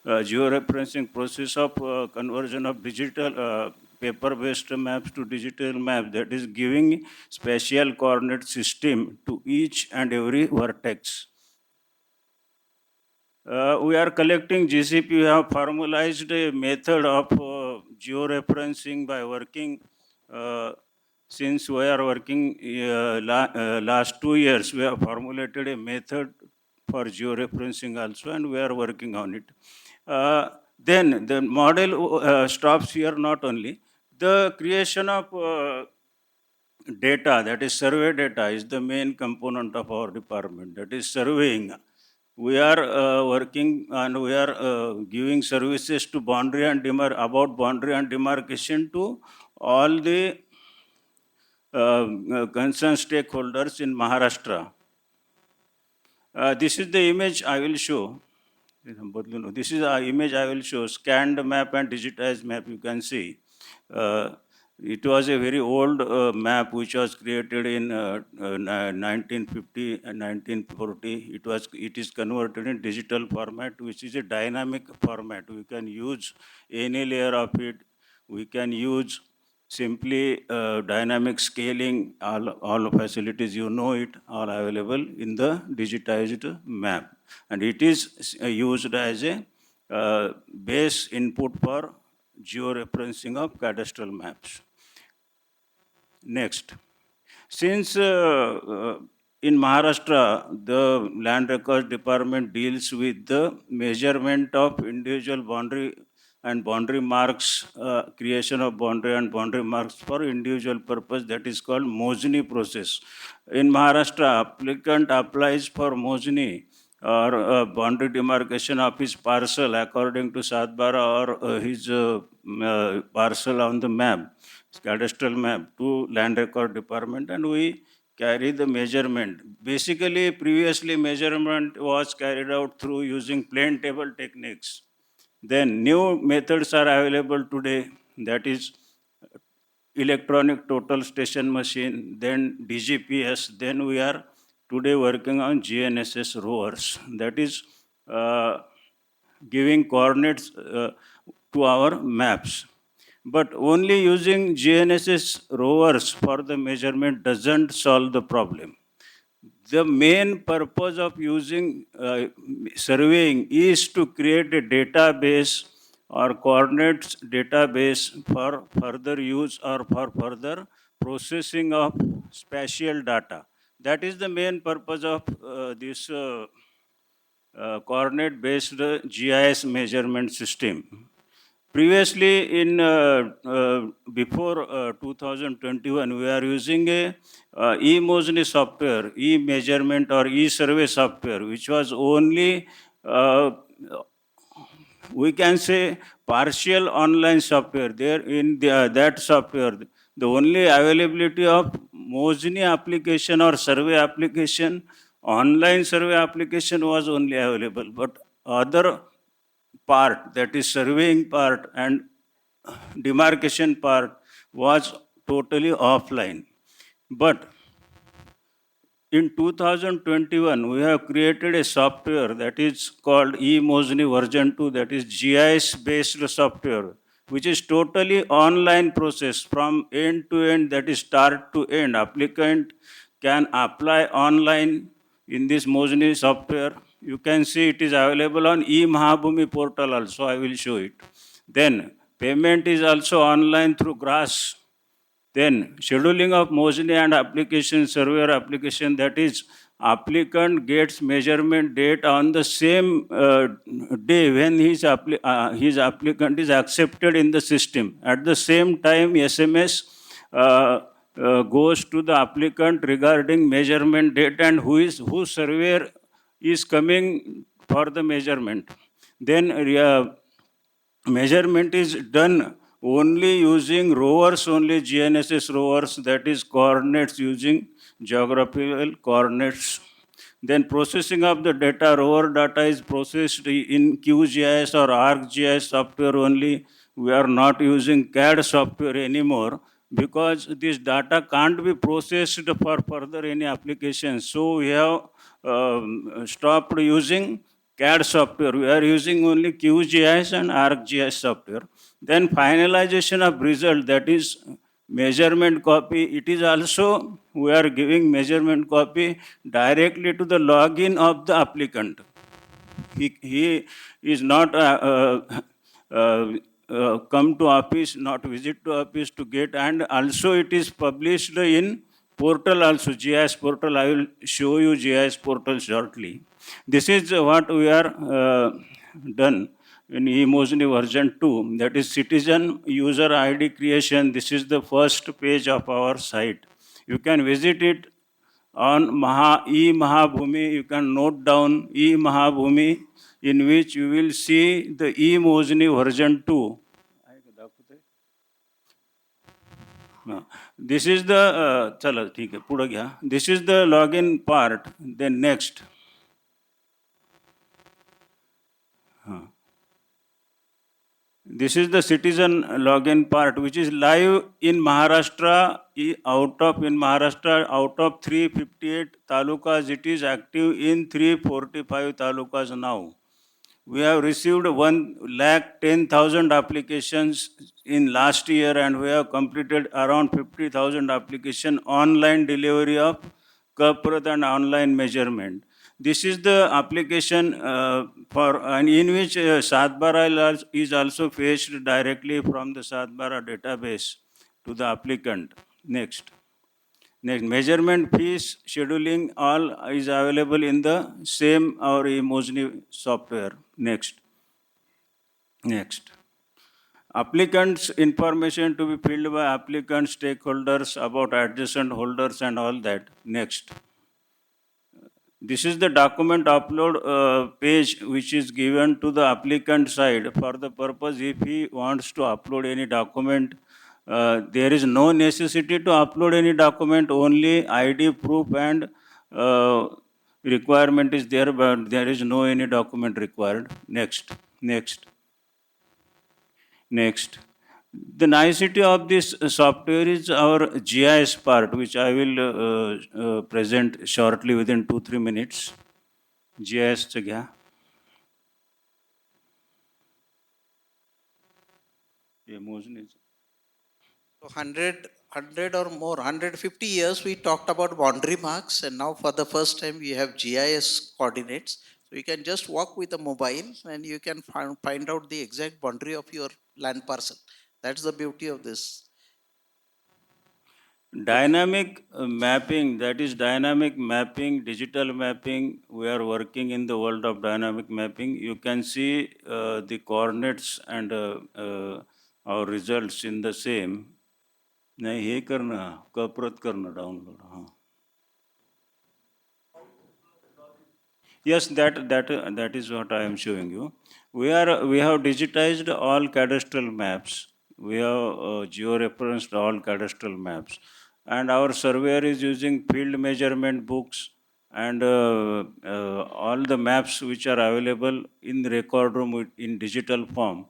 F: georeferencing process of conversion of digital paper-based maps to digital maps, that is giving spatial coordinate system to each and every vertex. We are collecting GCP. We have formalized a method of georeferencing by working, since we are working last 2 years, we have formulated a method for georeferencing also, and we are working on it. Then the model stops here not only. The creation of data, that is survey data, is the main component of our department, that is surveying. We are working and we are giving services to boundary and about boundary and demarcation to all the concerned stakeholders in Maharashtra. This is the image I will show. This is the image I will show. Scanned map and digitized map, you can see. It was a very old map which was created in 1950 and 1940. It is converted in digital format, which is a dynamic format. We can use any layer of it. We can use simply dynamic scaling. All facilities, you know it, are available in the digitized map. And it is used as a base input for georeferencing of cadastral maps. Next, since in Maharashtra, the Land Records Department deals with the measurement of individual boundary and boundary marks, creation of boundary and boundary marks for individual purpose, that is called Mojni process. In Maharashtra, applicant applies for Mojni or boundary demarcation of his parcel according to Satbara or his parcel on the map, cadastral map, to Land Record Department, and we carry the measurement. Basically, previously measurement was carried out through using plane table techniques. Then new methods are available today, that is electronic total station machine, then DGPS, then we are today working on GNSS rovers, that is giving coordinates to our maps. But only using GNSS rovers for the measurement doesn't solve the problem. The main purpose of using surveying is to create a database or coordinates database for further use or for further processing of spatial data. That is the main purpose of this coordinate based GIS measurement system. Previously, in before 2021, we are using a e-Mosni software, e-measurement or e-survey software, which was only we can say partial online software. There in that software, the only availability of Mosni application or survey application, online survey application was only available, but other part, that is surveying part and demarcation part, was totally offline. But in 2021, we have created a software that is called eMosni version 2, that is GIS based software, which is totally online process from end to end, that is start to end. Applicant can apply online in this Mosni software. You can see it is available on eMahabhumi portal also. I will show it. Then payment is also online through GRAS. Then scheduling of Mosni and application, surveyor application, that is applicant gets measurement date on the same day when his applicant is accepted in the system. At the same time, SMS goes to the applicant regarding measurement date and who surveyor is coming for the measurement. Then measurement is done only using rovers, only GNSS rovers, that is coordinates using geographical coordinates. Then processing of the data, rover data is processed in QGIS or ArcGIS software only. We are not using CAD software anymore because this data can't be processed for further any application. So we have stopped using CAD software. We are using only QGIS and ArcGIS software. Then finalization of result, that is measurement copy. It is also, we are giving measurement copy directly to the login of the applicant. He is not come to office, not visit to office to get, and also it is published in portal also, GIS portal. I will show you GIS portal shortly. This is what we are done in eMosni version 2, that is citizen user ID creation. This is the first page of our site. You can visit it on eMahabhumi. You can note down eMahabhumi, in which you will see the eMosni version 2. This is the चला ठीक है पुढे घ्या. This is the login part. Then next. This is the citizen login part, which is live in Maharashtra. Out of 358 talukas, it is active in 345 talukas now. We have received 1,10,000 applications in last year, and we have completed around 50,000 application online delivery of corporate and online measurement. This is the application for and in which Satbara is also fetched directly from the Satbara database to the applicant. Next. Next, measurement fees scheduling all is available in the same or Emojni software. Next. Next. Applicants information to be filled by applicants, stakeholders about adjacent holders and all that. Next. This is the document upload page which is given to the applicant side for the purpose if he wants to upload any document. There is no necessity to upload any document, only ID proof and requirement is there, but there is no any document required. Next, next, next. The nicety of this software is our GIS part, which I will present shortly within 2-3 minutes. GIS चं घ्या. हे मोजणीचं.
A: So 100 or more, 150 years we talked about boundary marks, and now for the first time we have GIS coordinates. So you can just walk with a mobile and you can find out the exact boundary of your land parcel. That's the beauty of this.
F: Dynamic mapping, that is dynamic mapping, digital mapping. We are working in the world of dynamic mapping. You can see the coordinates and our results in the same. नाही हे करणं परत करणं download हां. Yes, that is what I am showing you. We have digitized all cadastral maps. We have geo-referenced all cadastral maps, and our surveyor is using field measurement books and all the maps which are available in the record room in digital form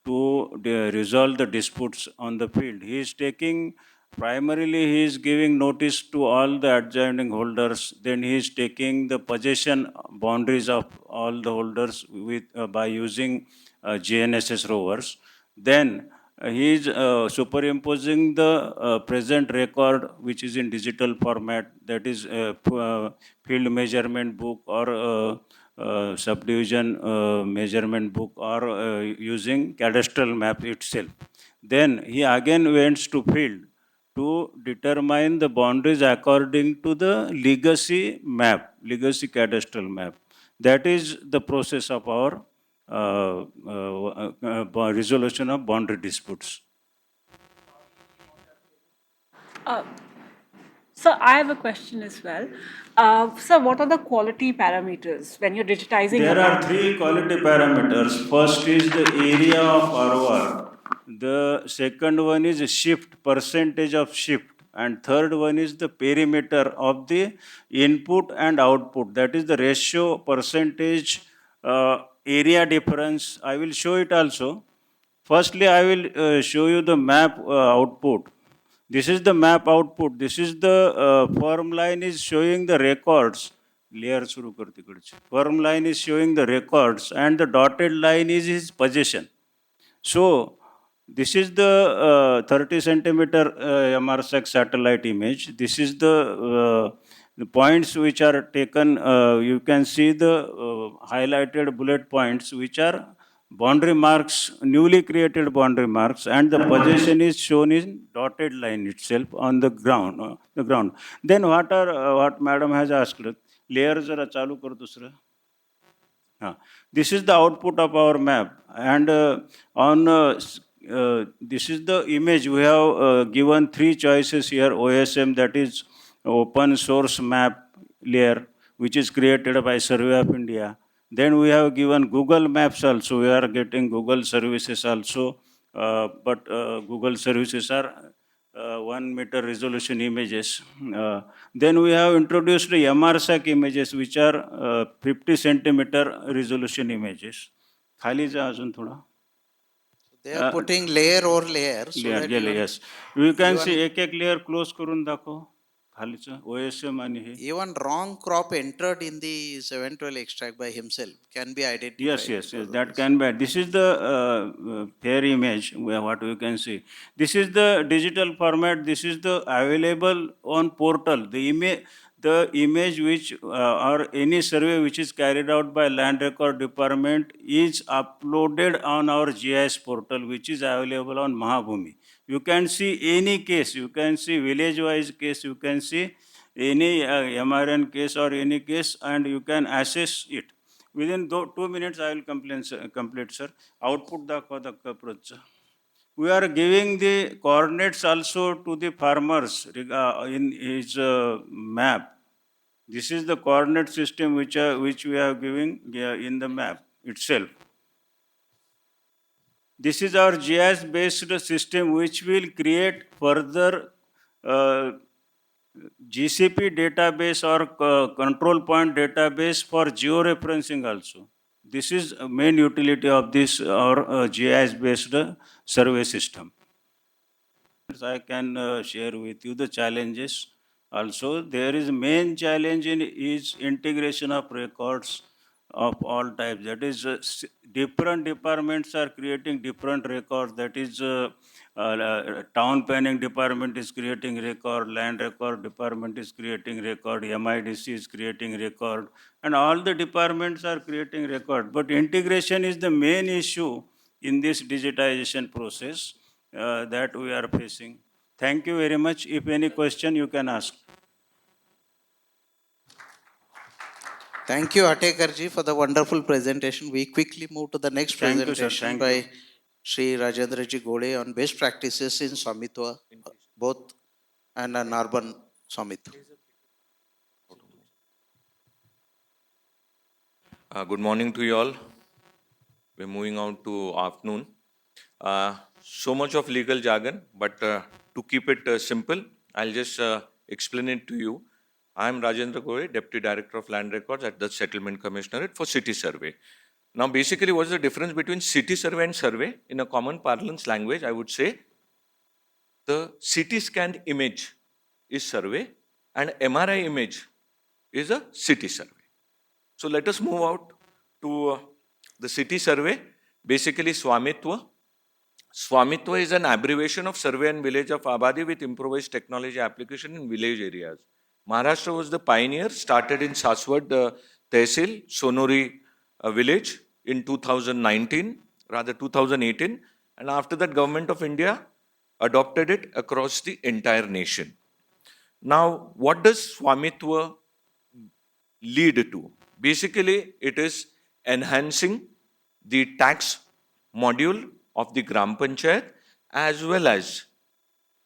F: to resolve the disputes on the field. He is taking primarily he is giving notice to all the adjoining holders. Then he is taking the possession boundaries of all the holders with by using GNSS rovers. Then he is superimposing the present record which is in digital format, that is field measurement book or subdivision measurement book or using cadastral map itself. Then he again went to field to determine the boundaries according to the legacy map, legacy cadastral map. That is the process of our resolution of boundary disputes.
E: So I have a question as well. So what are the quality parameters when you're digitizing?
F: There are 3 quality parameters. First is the area of ROR. The second one is shift, percentage of shift. And third one is the perimeter of the input and output. That is the ratio, percentage, area difference. I will show it also. Firstly, I will show you the map output. This is the map output. This is the firm line is showing the records. Layer सुरू कर तिकडचे. Firm line is showing the records and the dotted line is his possession. So this is the 30 centimeter MRSAC satellite image. This is the points which are taken. You can see the highlighted bullet points which are boundary marks, newly created boundary marks, and the possession is shown in dotted line itself on the ground. Then what madam has asked, layer जरा चालू कर दुसरं. This is the output of our map, and this is the image. We have given 3 choices here: OSM, that is open source map layer, which is created by Survey of India. Then we have given Google Maps also. We are getting Google services also, but Google services are 1 meter resolution images. Then we have introduced the MRSAC images, which are 50 centimeter resolution images. खाली जा अजून थोडा.
A: They are putting layer over layer. So
F: layer,
A: that
F: yes. You can see एक layer close करून दाखव. खालीचं OSM आणि हे.
A: Even wrong crop entered in the 712 extract by himself can be identified.
F: Yes, that can be. This is the fair image, what we can see. This is the digital format. This is the available on portal. The image, the image which or any survey which is carried out by Land Record Department is uploaded on our GIS portal, which is available on Mahabhumi. You can see any case, you can see village-wise case, you can see any MRN case or any case, and you can assess it. Within 2 minutes, I will complete, sir. Output the approach. We are giving the coordinates also to the farmers in his map. This is the coordinate system which we are giving in the map itself. This is our GIS based system which will create further GCP database or control point database for georeferencing also. This is a main utility of this our GIS based survey system. I can share with you the challenges. Also, there is main challenge in is integration of records of all types. That is, different departments are creating different records. That is, town planning department is creating record, land record department is creating record, MIDC is creating record, and all the departments are creating record. But integration is the main issue in this digitization process that we are facing. Thank you very much. If any question, you can ask.
A: Thank you, Atekarji, for the wonderful presentation. We quickly move to the next
F: Thank you, sir.
A: presentation
F: Thank
A: by
F: you.
A: Sri Rajendraji Gode on best practices in Swamitwa, both and an urban Swamitwa.
G: Good morning to you all. We're moving on to afternoon. So much of legal jargon, but to keep it simple, I'll just explain it to you. I'm Rajendra Goye, Deputy Director of Land Records at the Settlement Commissionerate for City Survey. Now, basically, what's the difference between city survey and survey? In a common parlance language, I would say the CT scanned image is survey and MRI image is a city survey. So let us move out to the city survey, basically Swamitwa. Swamitwa is an abbreviation of Survey and Village of Abadi with improvised technology application in village areas. Maharashtra was the pioneer, started in Saswat Tehsil, Sonori village in 2019, rather 2018. And after that, Government of India adopted it across the entire nation. Now, what does Swamitwa lead to? Basically, it is enhancing the tax module of the Gram Panchayat as well as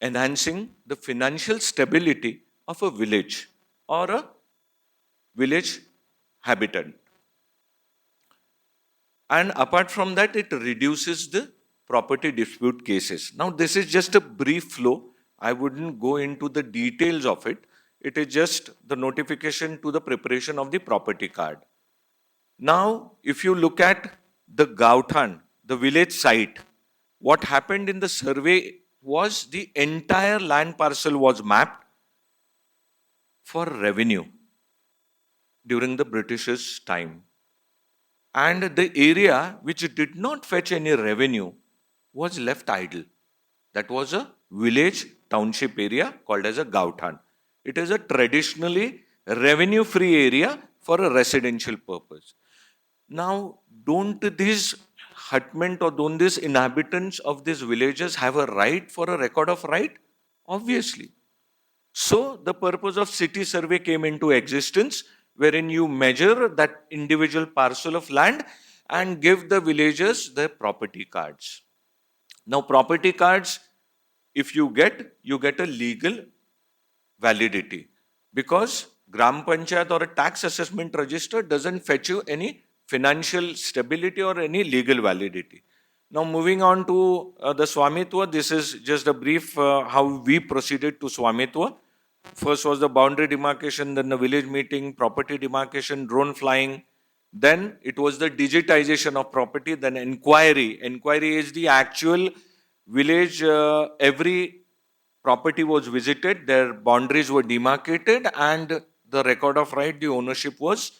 G: enhancing the financial stability of a village or a village habitant. And apart from that, it reduces the property dispute cases. Now, this is just a brief flow. I wouldn't go into the details of it. It is just the notification to the preparation of the property card. Now, if you look at the Gauthan, the village site, what happened in the survey was the entire land parcel was mapped for revenue during the British's time. And the area which did not fetch any revenue was left idle. That was a village township area called as a Gauthan. It is a traditionally revenue-free area for a residential purpose. Now, don't these hutment or don't these inhabitants of these villages have a right for a record of right? Obviously. So, the purpose of city survey came into existence, wherein you measure that individual parcel of land and give the villagers their property cards. Now, property cards, if you get a legal validity because Gram Panchayat or a tax assessment register doesn't fetch you any financial stability or any legal validity. Now, moving on to the Swamitwa, this is just a brief how we proceeded to Swamitwa. First was the boundary demarcation, then the village meeting, property demarcation, drone flying. Then it was the digitization of property, then inquiry. Inquiry is the actual village, every property was visited, their boundaries were demarcated, and the record of right, the ownership was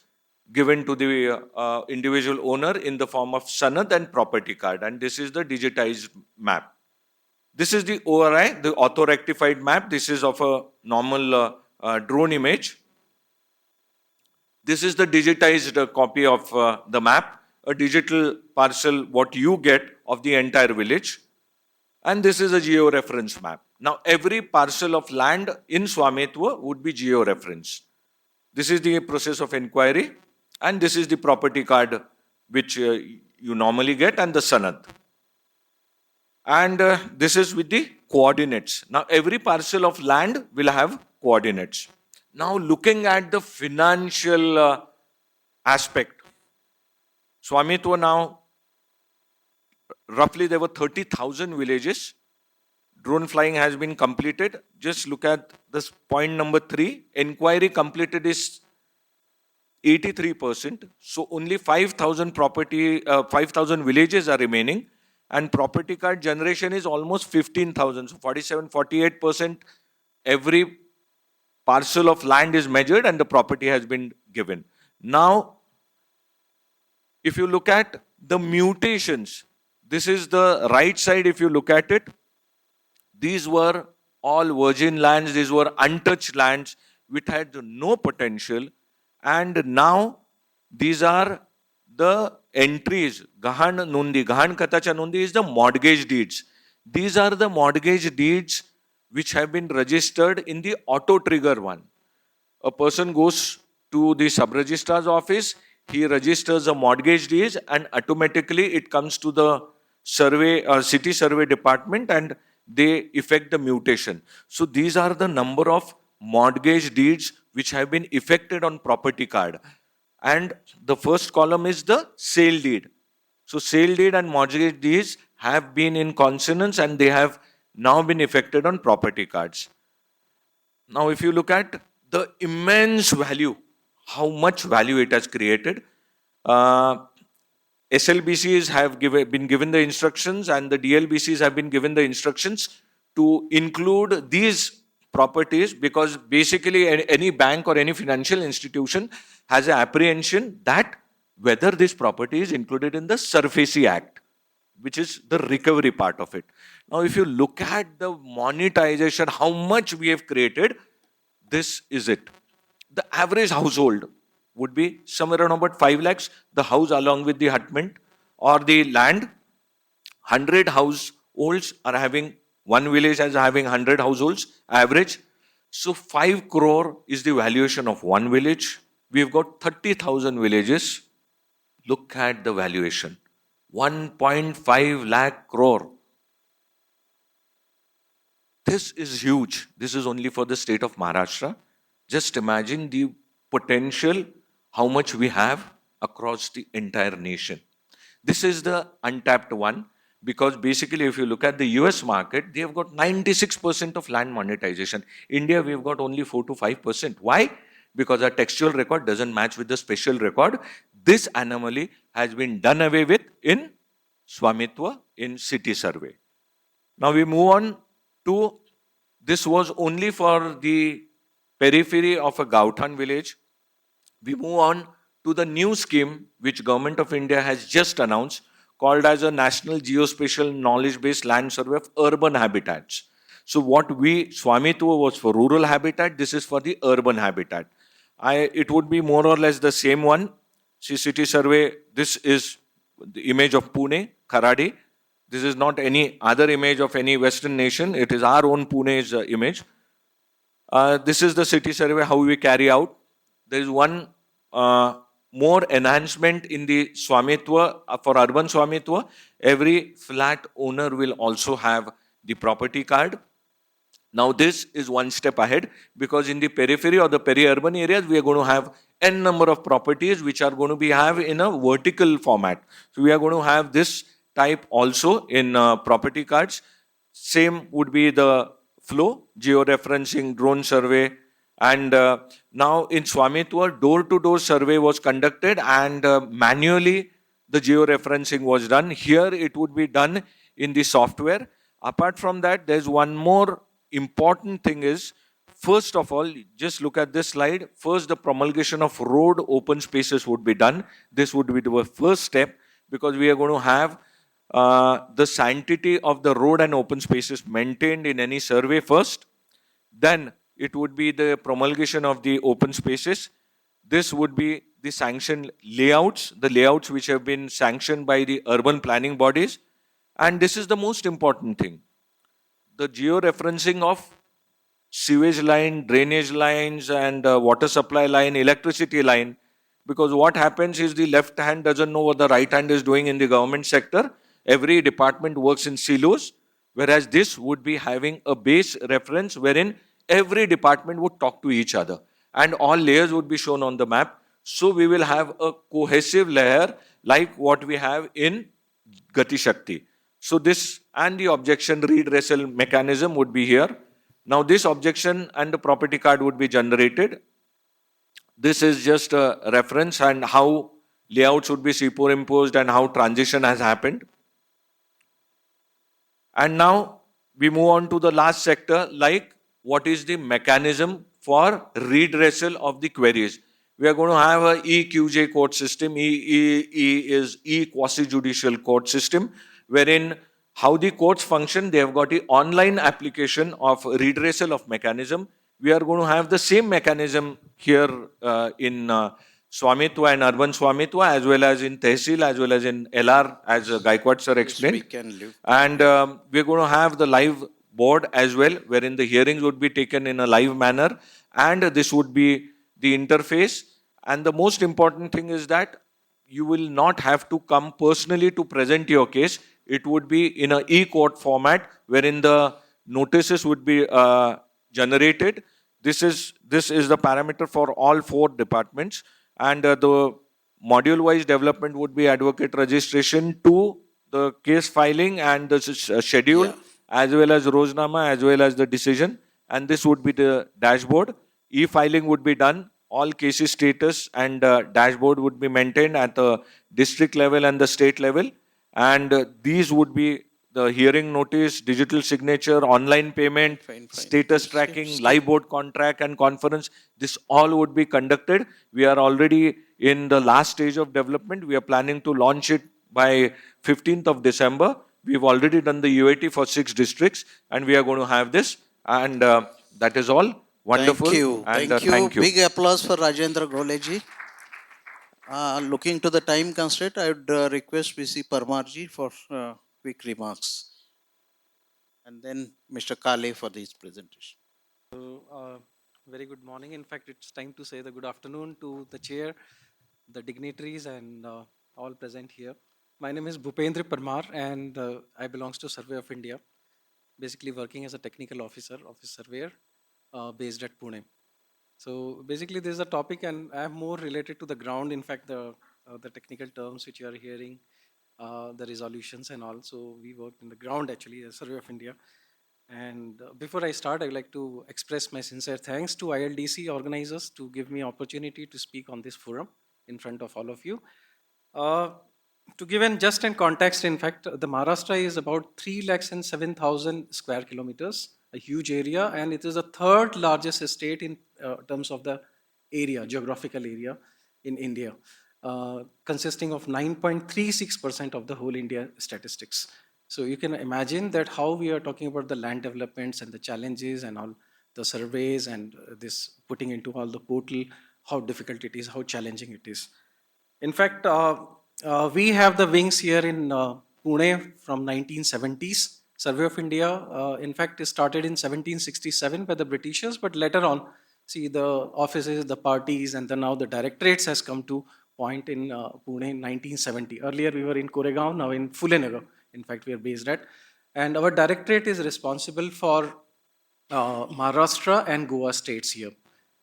G: given to the individual owner in the form of sanad and property card. And this is the digitized map. This is the ORI, the auto-rectified map. This is of a normal drone image. This is the digitized copy of the map, a digital parcel, what you get of the entire village. And this is a geo-reference map. Now, every parcel of land in Swamitwa would be geo-referenced. This is the process of inquiry, and this is the property card which you normally get, and the sanad. And this is with the coordinates. Now, every parcel of land will have coordinates. Now, looking at the financial aspect, Swamitwa now, roughly there were 30,000 villages. Drone flying has been completed. Just look at this point number 3. Inquiry completed is 83%. So only 5,000 villages are remaining, and property card generation is almost 15,000. So 47, 48%. Every parcel of land is measured and the property has been given. Now, if you look at the mutations, this is the right side. If you look at it, these were all virgin lands, these were untouched lands which had no potential, and now these are the entries. Gahan Nundi, Gahan Katacha Nundi is the mortgage deeds. These are the mortgage deeds which have been registered in the auto trigger one. A person goes to the sub-registrar's office, he registers a mortgage deeds, and automatically it comes to the survey city survey department, and they effect the mutation. So these are the number of mortgage deeds which have been effected on property card. And the first column is the sale deed. So sale deed and mortgage deeds have been in consonance, and they have now been effected on property cards. Now, if you look at the immense value, how much value it has created, SLBCs have been given the instructions, and the DLBCs have been given the instructions to include these properties, because basically any bank or any financial institution has an apprehension that whether this property is included in the SARFAESI Act, which is the recovery part of it. Now, if you look at the monetization, how much we have created, this is it. The average household would be somewhere around about 5 lakhs, the house along with the hutment or the land. 100 households are having, one village is having 100 households average. So 5 crore is the valuation of one village. We've got 30,000 villages. Look at the valuation. 1.5 lakh crore. This is huge. This is only for the state of Maharashtra. Just imagine the potential, how much we have across the entire nation. This is the untapped one, because basically if you look at the US market, they have got 96% of land monetization. India, we've got only 4 to 5%. Why? Because our textual record doesn't match with the special record. This anomaly has been done away with in Swamitwa, in city survey. Now we move on to, this was only for the periphery of a Gauthan village. We move on to the new scheme which Government of India has just announced, called as a National Geospatial Knowledge-Based Land Survey of Urban Habitats. So what Swamitwa was for rural habitat, this is for the urban habitat. It would be more or less the same one. See, city survey, this is the image of Pune, Kharadi. This is not any other image of any Western nation. It is our own Pune's image. This is the city survey, how we carry out. There is one more enhancement in the Swamitwa, for urban Swamitwa. Every flat owner will also have the property card. Now this is one step ahead, because in the periphery or the peri-urban areas, we are going to have n number of properties which are going to be have in a vertical format. So we are going to have this type also in property cards. Same would be the flow, georeferencing, drone survey. And now in Swamitwa, door-to-door survey was conducted, and manually the georeferencing was done. Here it would be done in the software. Apart from that, there's one more important thing is, first of all, just look at this slide. First, the promulgation of road open spaces would be done. This would be the first step, because we are going to have the sanctity of the road and open spaces maintained in any survey first. Then it would be the promulgation of the open spaces. This would be the sanctioned layouts, the layouts which have been sanctioned by the urban planning bodies. And this is the most important thing, the geo-referencing of sewage line, drainage lines, and water supply line, electricity line. Because what happens is the left hand doesn't know what the right hand is doing in the government sector. Every department works in silos, whereas this would be having a base reference wherein every department would talk to each other and all layers would be shown on the map. So we will have a cohesive layer like what we have in Gati Shakti. So this and the objection redressal mechanism would be here. Now this objection and the property card would be generated. This is just a reference and how layouts would be superimposed and how transition has happened. And now we move on to the last sector, like what is the mechanism for redressal of the queries. We are going to have a EQJ court system. E is E quasi-judicial court system, wherein how the courts function, they have got the online application of redressal of mechanism. We are going to have the same mechanism here in Swamitwa and urban Swamitwa, as well as in Tehsil, as well as in LR, as Gaikwad sir
A: Yes, we
G: explained.
A: can live.
G: And we're going to have the live board as well, wherein the hearings would be taken in a live manner. And this would be the interface. And the most important thing is that you will not have to come personally to present your case. It would be in a e-court format, wherein the notices would be generated. This is the parameter for all 4 departments. And the module-wise development would be advocate registration to the case filing and the schedule,
A: Yeah.
G: as well as Roznama, as well as the decision. And this would be the dashboard. E-filing would be done. All cases status and dashboard would be maintained at the district level and the state level. And these would be the hearing notice, digital signature, online payment,
A: Fine.
G: status
A: Yes,
G: tracking, live board contract and conference. This all would be conducted. We are already in the last stage of development. We are planning to launch it by 15th of December. We've already done the UAT for 6 districts and we are going to have this. And that is all.
A: Thank
G: Wonderful.
A: you.
G: And
A: Thank you.
G: thank you.
A: Big applause for Rajendra Goleji. Looking to the time constraint, I would request VC Parmarji for quick remarks. And then Mr. Kale for this presentation.
H: Very good morning. In fact, it's time to say the good afternoon to the chair, the dignitaries, and all present here. My name is Bhupendra Parmar, and I belongs to Survey of India, basically working as a technical officer, office surveyor, based at Pune. So basically, this is a topic, and I am more related to the ground. In fact, the technical terms which you are hearing, the resolutions and all. So we worked in the ground actually, as Survey of India. And before I start, I would like to express my sincere thanks to ILDC organizers to give me opportunity to speak on this forum in front of all of you. To give an just in context, in fact, the Maharashtra is about 3,07,000 square kilometers, a huge area, and it is the 3rd largest state in terms of the area, geographical area in India, consisting of 9.36% of the whole India statistics. So you can imagine that how we are talking about the land developments and the challenges and all the surveys and this putting into all the portal, how difficult it is, how challenging it is. In fact, we have the wings here in Pune from 1970s. Survey of India, in fact, is started in 1767 by the Britishers, but later on, see the offices, the parties, and then now the directorates has come to point in Pune in 1970. Earlier, we were in Koregaon, now in Phulinagar. In fact, we are based at. And our directorate is responsible for Maharashtra and Goa states here.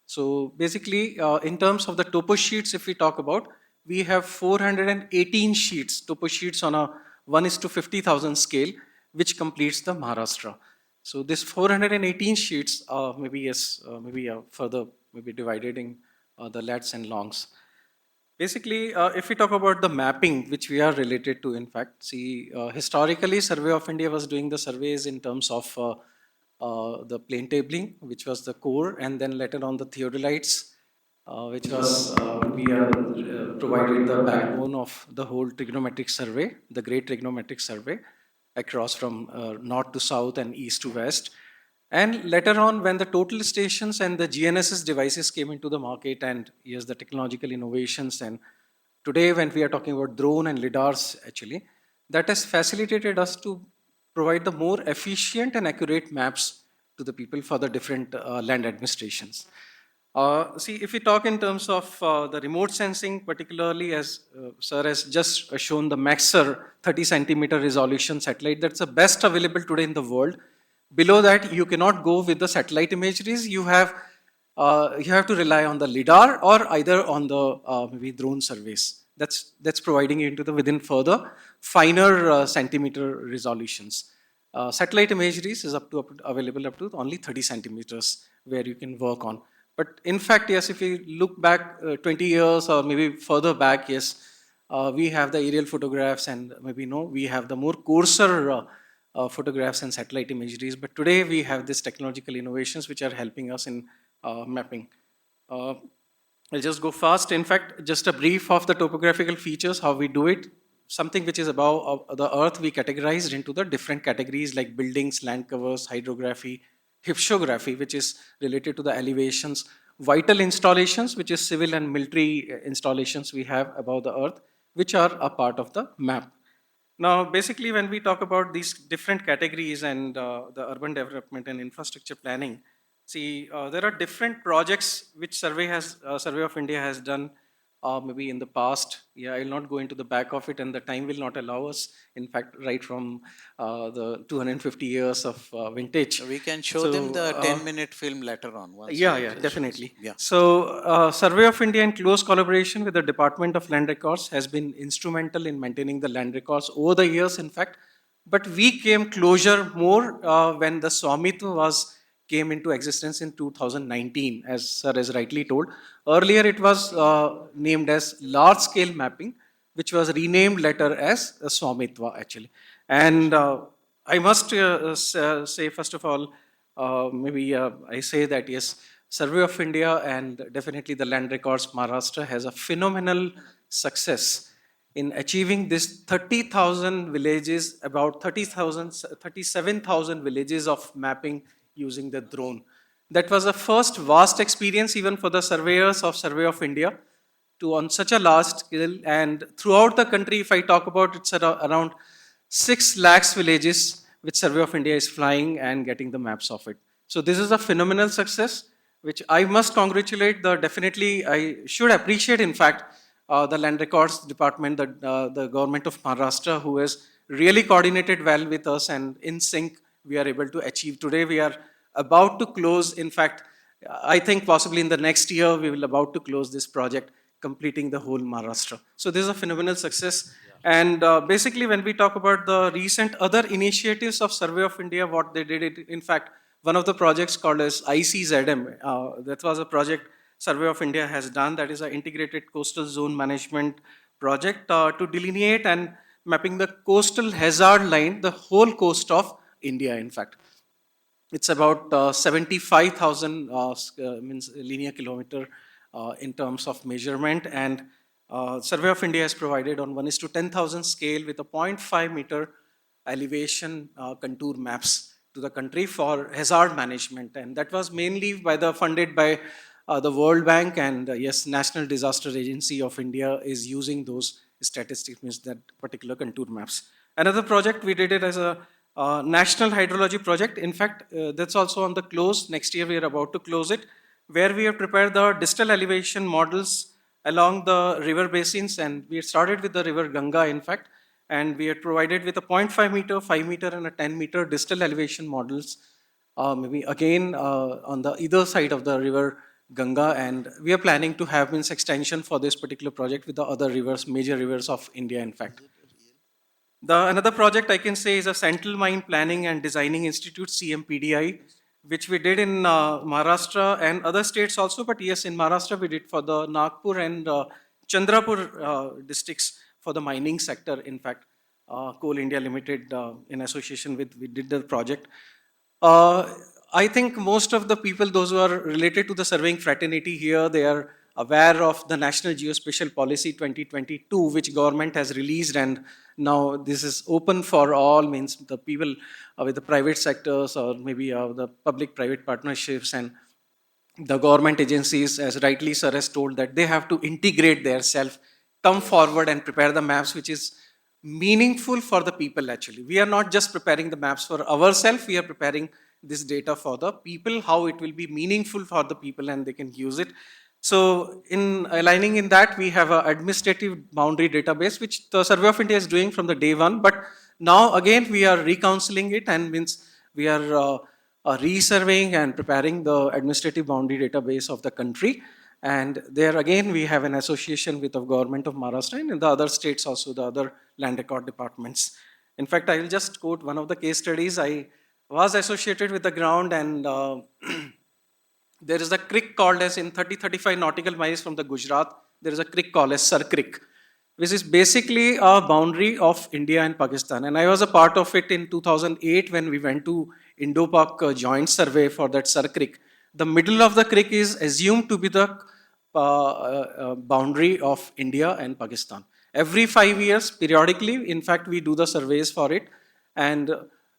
H: So basically, in terms of the topo sheets, if we talk about, we have 418 sheets, topo sheets on a 1:50,000 scale, which completes the Maharashtra. So this 418 sheets, maybe further maybe divided in the lats and longs. Basically, if we talk about the mapping, which we are related to, in fact, see, historically, Survey of India was doing the surveys in terms of the plain tabling, which was the core, and then later on the theodolites, which was we are provided the backbone of the whole trigonometric survey, the great trigonometric survey, across from north to south and east to west. And later on, when the total stations and the GNSS devices came into the market, and yes, the technological innovations, and today when we are talking about drone and lidars, actually, that has facilitated us to provide the more efficient and accurate maps to the people for the different land administrations. See, if we talk in terms of the remote sensing, particularly as Sir has just shown the Maxar 30 centimeter resolution satellite, that's the best available today in the world. Below that, you cannot go with the satellite imageries. You have to rely on the lidar or either on the maybe drone surveys. That's providing you into the within further finer centimeter resolutions. Satellite imageries is available up to only 30 centimeters where you can work on. But in fact, yes, if you look back 20 years or maybe further back, yes, we have the aerial photographs and maybe no, we have the more coarser photographs and satellite imageries. But today we have these technological innovations which are helping us in mapping. Uh, I'll just go fast. In fact, just a brief of the topographical features, how we do it. Something which is above the earth, we categorized into the different categories like buildings, land covers, hydrography, hypsography, which is related to the elevations, vital installations, which is civil and military installations we have above the earth, which are a part of the map. Now, basically, when we talk about these different categories and the urban development and infrastructure planning, see, there are different projects which Survey of India has done maybe in the past. Yeah, I'll not go into the back of it, and the time will not allow us. In fact, right from the 250 years of vintage.
A: We can show them
H: So,
A: the 10-minute film later on once
H: yeah,
A: he
H: yeah,
A: just shows.
H: definitely.
A: Yeah.
H: So, Survey of India, in close collaboration with the Department of Land Records, has been instrumental in maintaining the land records over the years, in fact. But we came closer more when the Swamitva was came into existence in 2019, as Sir has rightly told. Earlier, it was named as large-scale mapping, which was renamed later as Swamitva, actually. And I must say, first of all, maybe I say that yes, Survey of India and definitely the Land Records Maharashtra has a phenomenal success in achieving this 30,000 villages, about 30,000, 37,000 villages of mapping using the drone. That was a first vast experience even for the surveyors of Survey of India to on such a large scale. And throughout the country, if I talk about, it's around 6 lakhs villages which Survey of India is flying and getting the maps of it. So this is a phenomenal success, which I must congratulate. Definitely, I should appreciate, in fact, the Land Records Department, the government of Maharashtra, who has really coordinated well with us, and in sync, we are able to achieve. Today, we are about to close. In fact, I think possibly in the next year, we will about to close this project, completing the whole Maharashtra. So this is a phenomenal success. And basically, when we talk about the recent other initiatives of Survey of India, what they did, in fact, one of the projects called as ICZM, that was a project Survey of India has done, that is an integrated coastal zone management project to delineate and mapping the coastal hazard line, the whole coast of India, in fact. It's about 75,000 means linear kilometer in terms of measurement, and Survey of India has provided on 1 is to 10,000 scale with a 0.5 meter elevation contour maps to the country for hazard management, and that was mainly funded by the World Bank, and yes, National Disaster Agency of India is using those statistics, means that particular contour maps. Another project we did it as a national hydrology project. In fact, that's also on the close. Next year we are about to close it, where we have prepared the distal elevation models along the river basins, and we started with the river Ganga, in fact, and we are provided with a 0.5 meter, 5 meter, and a 10 meter distal elevation models, maybe again on the either side of the river Ganga, and we are planning to have means extension for this particular project with the other rivers, major rivers of India, in fact. Another project I can say is a Central Mine Planning and Designing Institute, CMPDI, which we did in Maharashtra and other states also. But yes, in Maharashtra we did for the Nagpur and Chandrapur districts for the mining sector. In fact, Coal India Limited, in association with, we did the project. Uh, I think most of the people, those who are related to the surveying fraternity here, they are aware of the National Geospatial Policy 2022, which government has released, and now this is open for all, means the people with the private sectors or maybe the public-private partnerships and the government agencies, as rightly sir has told, that they have to integrate their self, come forward and prepare the maps which is meaningful for the people actually. We are not just preparing the maps for ourselves, we are preparing this data for the people, how it will be meaningful for the people and they can use it. So in aligning in that, we have an administrative boundary database, which the Survey of India is doing from the day one, but now again we are recounseling it, and means we are resurveying and preparing the administrative boundary database of the country. And there again, we have an association with the government of Maharashtra and in the other states also, the other land record departments. In fact, I will just quote one of the case studies. I was associated with the ground, and there is a creek called as in 30-35 nautical miles from the Gujarat, there is a creek called as Sar Creek, which is basically a boundary of India and Pakistan. And I was a part of it in 2008 when we went to Indo-Pak joint survey for that Sar Creek. The middle of the creek is assumed to be the boundary of India and Pakistan. Every 5 years, periodically, in fact, we do the surveys for it. And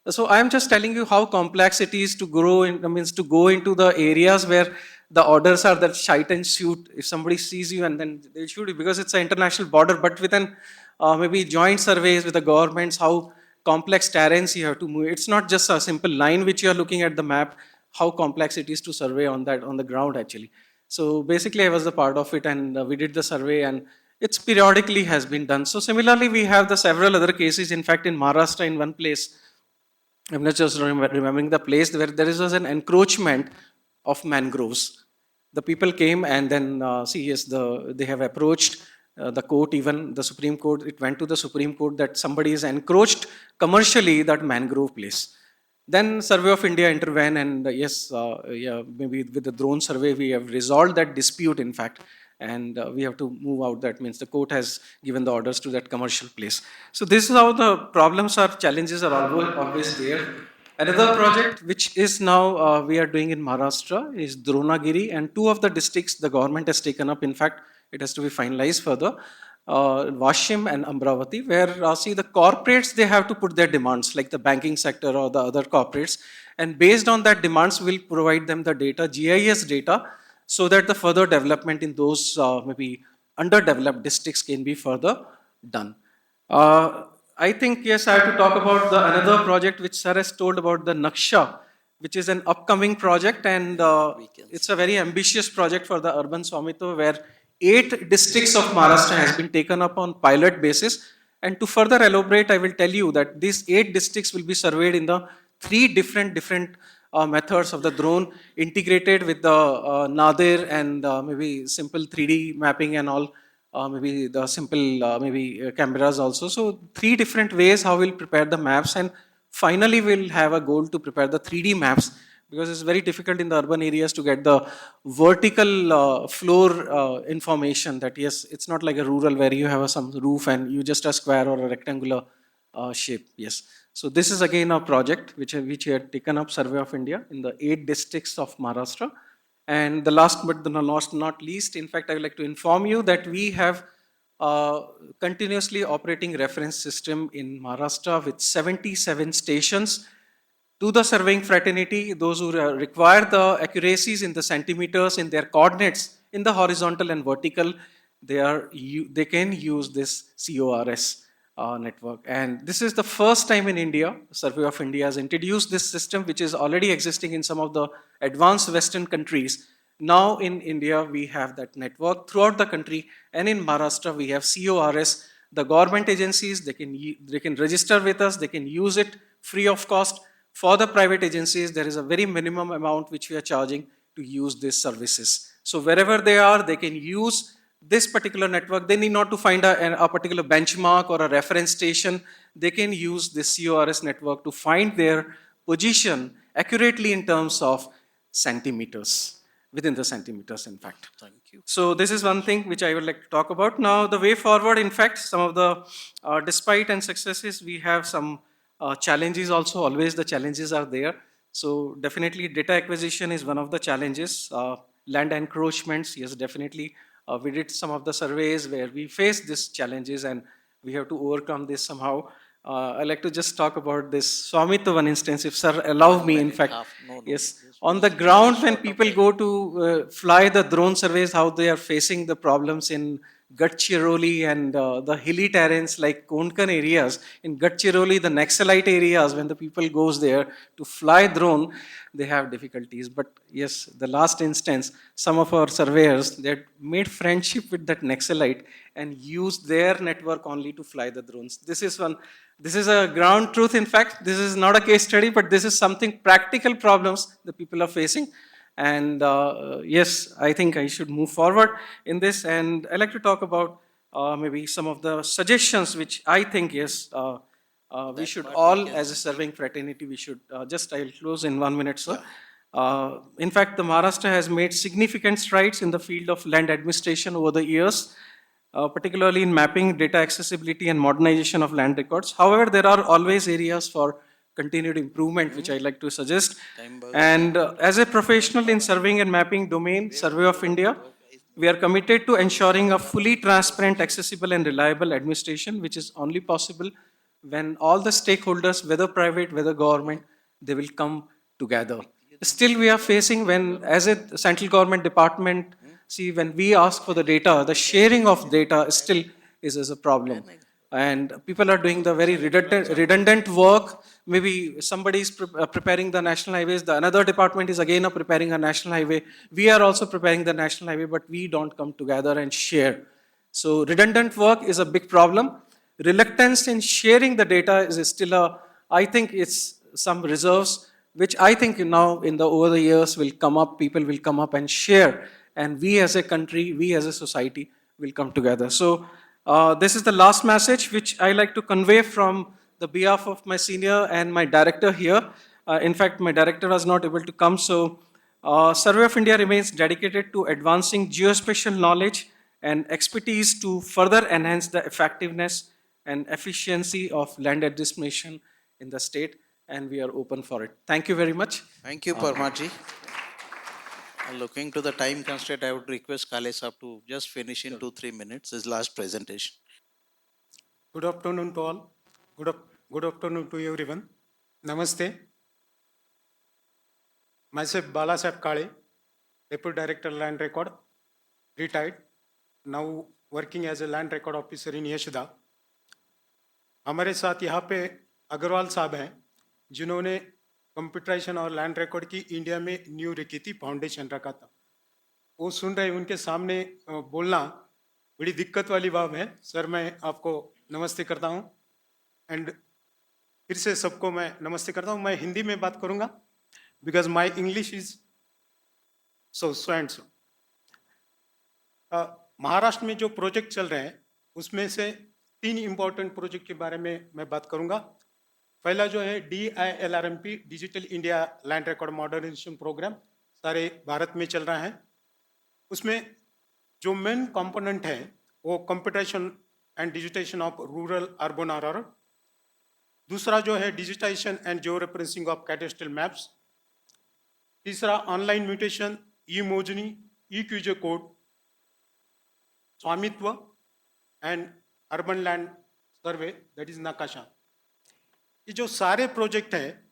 H: so I am just telling you how complex it is to grow in, means to go into the areas where the orders are that shite and shoot. If somebody sees you and then they'll shoot you because it's an international border, but within maybe joint surveys with the governments, how complex terrains you have to move. It's not just a simple line which you are looking at the map, how complex it is to survey on that, on the ground actually. So basically I was a part of it, and we did the survey, and it's periodically has been done. So similarly, we have the several other cases. In fact, in Maharashtra, in one place, I'm not just remembering the place, where there is an encroachment of mangroves. The people came and then they have approached the court, even the Supreme Court. It went to the Supreme Court that somebody has encroached commercially that mangrove place. Then Survey of India intervened, and maybe with the drone survey we have resolved that dispute, in fact, and we have to move out. That means the court has given the orders to that commercial place. So this is how the problems or challenges are always there. Another project which is now we are doing in Maharashtra is Dronagiri, and two of the districts the government has taken up. In fact, it has to be finalized further. Washim and Amravati, where the corporates, they have to put their demands, like the banking sector or the other corporates, and based on that demands, we'll provide them the data, GIS data, so that the further development in those maybe underdeveloped districts can be further done. I think, yes, I have to talk about the another project which sir has told about, the Naksha, which is an upcoming project, and it's a very ambitious project for the urban Swamitva, where 8 districts of Maharashtra has been taken up on pilot basis. And to further elaborate, I will tell you that these 8 districts will be surveyed in the 3 different methods of the drone, integrated with the Nadir and maybe simple 3D mapping and all, maybe the simple cameras also. So 3 different ways how we'll prepare the maps, and finally we'll have a goal to prepare the 3D maps, because it's very difficult in the urban areas to get the vertical floor information, that yes, it's not like a rural where you have some roof and you just a square or a rectangular shape. Yes. So this is again a project which we had taken up, Survey of India, in the 8 districts of Maharashtra. And the last but the not least, in fact, I would like to inform you that we have continuously operating reference system in Maharashtra with 77 stations. To the surveying fraternity, those who require the accuracies in the centimeters in their coordinates in the horizontal and vertical, they can use this CORS network. And this is the first time in India, Survey of India has introduced this system, which is already existing in some of the advanced Western countries. Now in India, we have that network throughout the country, and in Maharashtra, we have CORS. The government agencies, they can register with us, they can use it free of cost. For the private agencies, there is a very minimum amount which we are charging to use these services. So wherever they are, they can use this particular network. They need not to find a particular benchmark or a reference station. They can use this CORS network to find their position accurately in terms of centimeters, within the centimeters, in fact.
A: Thank you.
H: So this is one thing which I would like to talk about. Now, the way forward, in fact, some of the, despite and successes, we have some challenges also. Always the challenges are there. So definitely data acquisition is one of the challenges. land encroachments, yes, definitely. We did some of the surveys where we faced these challenges and we have to overcome this somehow. I'd like to just talk about this Swamitva one instance, if sir allow
A: One
H: me, in
A: minute,
H: fact.
A: half. No, no, no.
H: Yes,
A: This
H: on the
A: was just
H: ground when
A: short of
H: people
A: time.
H: go to fly the drone surveys, how they are facing the problems in Gadchiroli and the hilly terrains like Konkan areas. In Gadchiroli, the Naxalite areas, when the people goes there to fly drone, they have difficulties. But yes, the last instance, some of our surveyors, they had made friendship with that Naxalite and used their network only to fly the drones. This is a ground truth. In fact, this is not a case study, but this is something practical problems the people are facing. And yes, I think I should move forward in this. And I'd like to talk about maybe some of the suggestions which I think, yes, we
A: That
H: should
A: part we
H: all,
A: can.
H: as a serving fraternity, we should I'll close in 1 minute, sir.
A: Yeah.
H: In fact, the Maharashtra has made significant strides in the field of land administration over the years, particularly in mapping, data accessibility, and modernization of land records. However, there are always areas for continued improvement, which I like to suggest.
A: Time बघितला.
H: And as a professional in surveying and mapping domain, Survey of India, we are committed to ensuring a fully transparent, accessible, and reliable administration, which is only possible when all the stakeholders, whether private, whether government, they will come together. Still, we are facing when, as a central government department, see, when we ask for the data, the sharing of data still is a problem. And people are doing the very redundant work. Maybe somebody is preparing the national highways, the another department is again preparing a national highway. We are also preparing the national highway, but we don't come together and share. So redundant work is a big problem. Reluctance in sharing the data is still I think it's some reserves, which I think now in the over the years will come up, people will come up and share. And we as a country, we as a society will come together. So this is the last message which I like to convey from the behalf of my senior and my director here. In fact, my director was not able to come, so Survey of India remains dedicated to advancing geospatial knowledge and expertise to further enhance the effectiveness and efficiency of land administration in the state, and we are open for it. Thank you very much.
A: Thank you, Parmaji. Looking to the time constraint, I would request Kale Saab to just finish in 2-3 minutes his last presentation.
I: Good afternoon to all. Good afternoon to everyone. Namaste. Myself Bala Saab Kale, Deputy Director Land Record, retired, now working as a land record officer in Yashada. हमारे साथ यहाँ पे अग्रवाल साहब हैं जिन्होंने computerisation और land record की India में न्यू रखी थी, फाउंडेशन रखा था. वो सुन रहे, उनके सामने बोलना बड़ी दिक्कत वाली बात है. सर, मैं आपको नमस्ते करता हूँ एंड फिर से सबको मैं नमस्ते करता हूँ. मैं हिंदी में बात करूँगा because my English is so and so. Maharashtra में जो प्रोजेक्ट चल रहे हैं उसमें से 3 इम्पोर्टेंट प्रोजेक्ट के बारे में मैं बात करूँगा. पहला जो है DILRMP, digital India land record modernization program, सारे भारत में चल रहा है. उसमें जो मेन कंपोनेंट है वो computation and digitization of rural urban R. दूसरा जो है digitization and geo referencing of cadastral maps. तीसरा online mutation, E Mojani, E QJ code, Swamitva and urban land survey, that is Naksha. ये जो सारे प्रोजेक्ट है,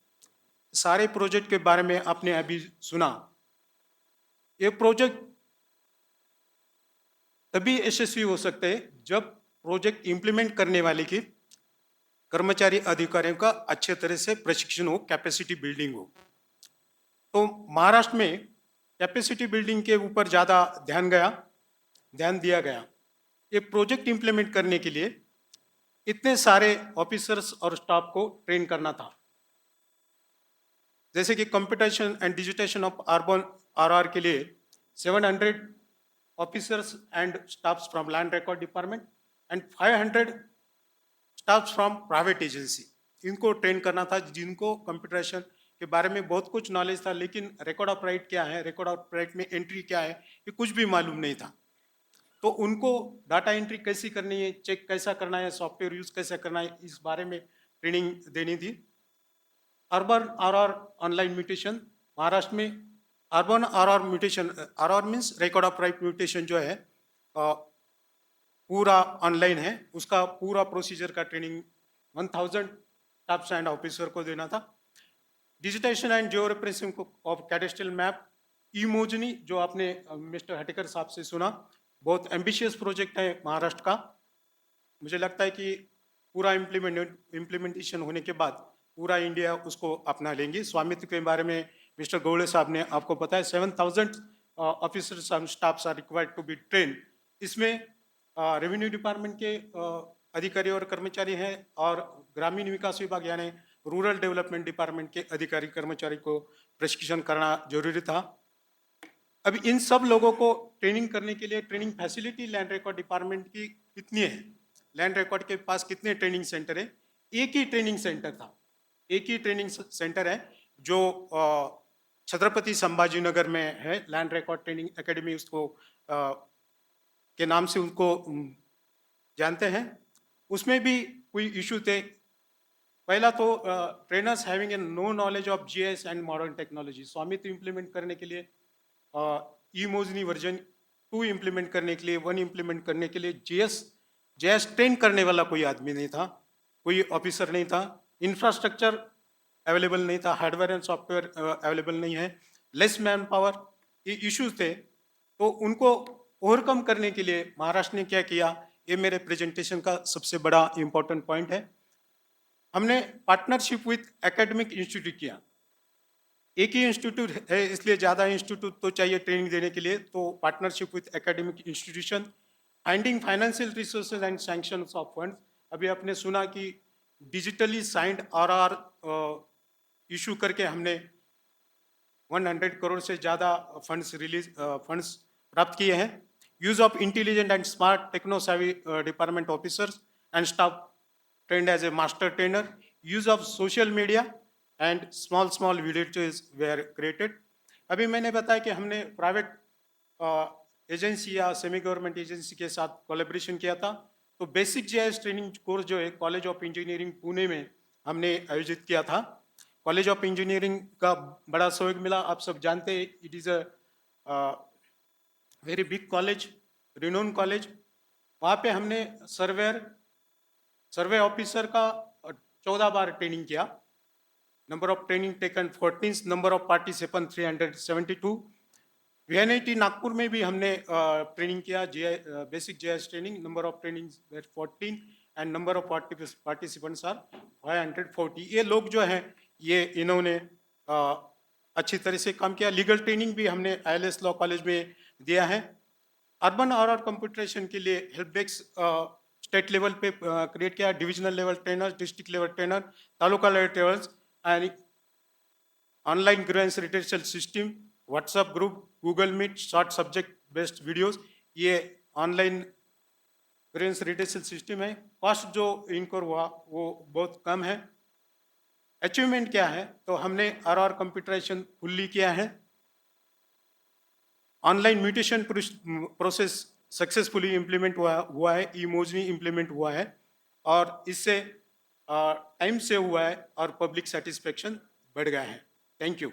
I: सारे प्रोजेक्ट के बारे में आपने अभी सुना. ये प्रोजेक्ट तभी यशस्वी हो सकते हैं जब प्रोजेक्ट इंप्लीमेंट करने वाले की कर्मचारी अधिकारियों का अच्छे तरह से प्रशिक्षण हो, कैपेसिटी बिल्डिंग हो. तो महाराष्ट्र में कैपेसिटी बिल्डिंग के ऊपर ज़्यादा ध्यान दिया गया. ये प्रोजेक्ट इंप्लीमेंट करने के लिए इतने सारे ऑफिसर्स और स्टाफ को ट्रेन करना था. जैसे कि computation and digitization of urban R के लिए 700 officers and staffs from land record department and 500 staffs from private agency, इनको ट्रेन करना था, जिनको कंप्यूटराइजेशन के बारे में बहुत कुछ नॉलेज था, लेकिन रिकॉर्ड ऑफ राइट क्या है, रिकॉर्ड ऑफ राइट में एंट्री क्या है, ये कुछ भी मालूम नहीं था. तो उनको डाटा एंट्री कैसी करनी है, चेक कैसा करना है, सॉफ्टवेयर यूज कैसा करना है, इस बारे में ट्रेनिंग देनी थी. Urban R online mutation, Maharashtra में urban R R mutation, R R means record of right mutation जो है पूरा ऑनलाइन है, उसका पूरा प्रोसीजर का ट्रेनिंग 1000 स्टाफ्स एंड ऑफिसर को देना था। Digitisation and geo referencing of cadastral map, ईमोजनी जो आपने मिस्टर हटेकर साहब से सुना, बहुत एम्बिशियस प्रोजेक्ट है महाराष्ट्र का। मुझे लगता है कि पूरा इम्प्लीमेंटेशन होने के बाद पूरा इंडिया उसको अपना लेंगे। स्वामित्व के बारे में मिस्टर गौड़े साहब ने आपको बताया, 7000 officers and staffs are required to be train. इसमें रेवेन्यू डिपार्टमेंट के अधिकारी और कर्मचारी हैं और ग्रामीण विकास विभाग यानी रूरल डेवलपमेंट डिपार्टमेंट के अधिकारी कर्मचारी को प्रशिक्षण करना जरूरी था। अभी इन सब लोगों को ट्रेनिंग करने के लिए training facility land record department की कितनी है, लैंड रिकॉर्ड के पास कितने ट्रेनिंग सेंटर है? एक ही ट्रेनिंग सेंटर था, एक ही ट्रेनिंग सेंटर है जो छत्रपति संभाजीनगर में है। लैंड रिकॉर्ड ट्रेनिंग एकेडमी उसको के नाम से उनको जानते हैं। उसमें भी कोई इशू थे। पहला तो trainers having a no knowledge of GS and modern technology, Swamitva implement करने के लिए ई मोजनी वर्जन 2 इम्प्लीमेंट करने के लिए 1 इम्प्लीमेंट करने के लिए जेएस ट्रेन करने वाला कोई आदमी नहीं था, कोई ऑफिसर नहीं था, इंफ्रास्ट्रक्चर अवेलेबल नहीं था, हार्डवेयर एंड सॉफ्टवेयर अवेलेबल नहीं है, लेस मैन पावर, ये इश्यूज थे। तो उनको ओवरकम करने के लिए महाराष्ट्र ने क्या किया, ये मेरे प्रेजेंटेशन का सबसे बड़ा इंपॉर्टेंट पॉइंट है। हमने पार्टनरशिप विथ एकेडमिक इंस्टीट्यूट किया। एक ही इंस्टीट्यूट है इसलिए ज़्यादा इंस्टीट्यूट तो चाहिए ट्रेनिंग देने के लिए, तो partnership with academic institution, finding financial resources and sanctions of funds. अभी आपने सुना कि डिजिटली साइंड आरआर इशू करके हमने 100 करोड़ से ज़्यादा फंड्स प्राप्त किए हैं। Use of intelligent and smart techno savvy department officers and staff trained as a master trainer, use of social media and small villages were created। अभी मैंने बताया कि हमने प्राइवेट एजेंसी या सेमी गवर्नमेंट एजेंसी के साथ कोलेब्रेशन किया था। तो बेसिक जीआईएस ट्रेनिंग कोर्स जो है कॉलेज ऑफ इंजीनियरिंग पुणे में हमने आयोजित किया था। कॉलेज ऑफ इंजीनियरिंग का बड़ा सहयोग मिला। आप सब जानते हैं it is a very big college, renowned college. वहाँ पे हमने सर्वे ऑफिसर का 14 बार ट्रेनिंग किया। Number of training taken 14, number of participant 372। VNIT Nagpur में भी हमने ट्रेनिंग किया, basic GIS training. Number of training 14 and number of participants are 540। ये लोग जो हैं ये इन्होंने अच्छी तरह से काम किया। लीगल ट्रेनिंग भी हमने आईएलएस लॉ कॉलेज में दिया है। अर्बन और कंप्यूटरेशन के लिए हेल्प डेस्क स्टेट लेवल पे क्रिएट किया, divisional level trainer, district level trainer, taluka level trainers and online grievance retention system, WhatsApp group, Google Meet, short subject based videos, ये online grievance retention system है। Cost जो incur हुआ वो बहुत कम है। Achievement क्या है, तो हमने आर कंप्यूटराइजेशन फुल्ली किया है। Online mutation process successfully implement हुआ है, इमोजनी इम्प्लीमेंट हुआ है और इससे टाइम से हुआ है और पब्लिक सेटिस्फेक्शन बढ़ गया है। Thank you.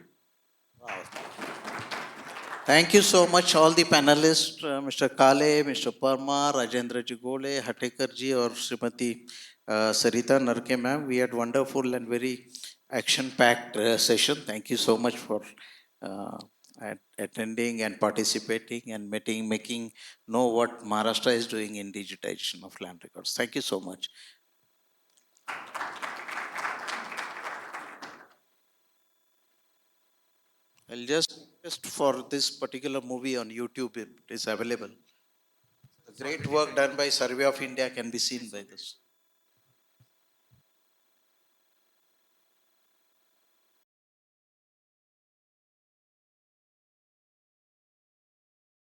A: Thank you so much, all the panelists, Mr. Kale, Mr. Parmar, Rajendra Ji Gole, Hatekar Ji, or Srimati Sarita Narke ma'am. We had wonderful and very action-packed session. Thank you so much for uh, attending and participating and making know what Maharashtra is doing in digitization of land records. Thank you so much. I'll just for this particular movie on YouTube, it is available. The great work done by Survey of India can be seen by this.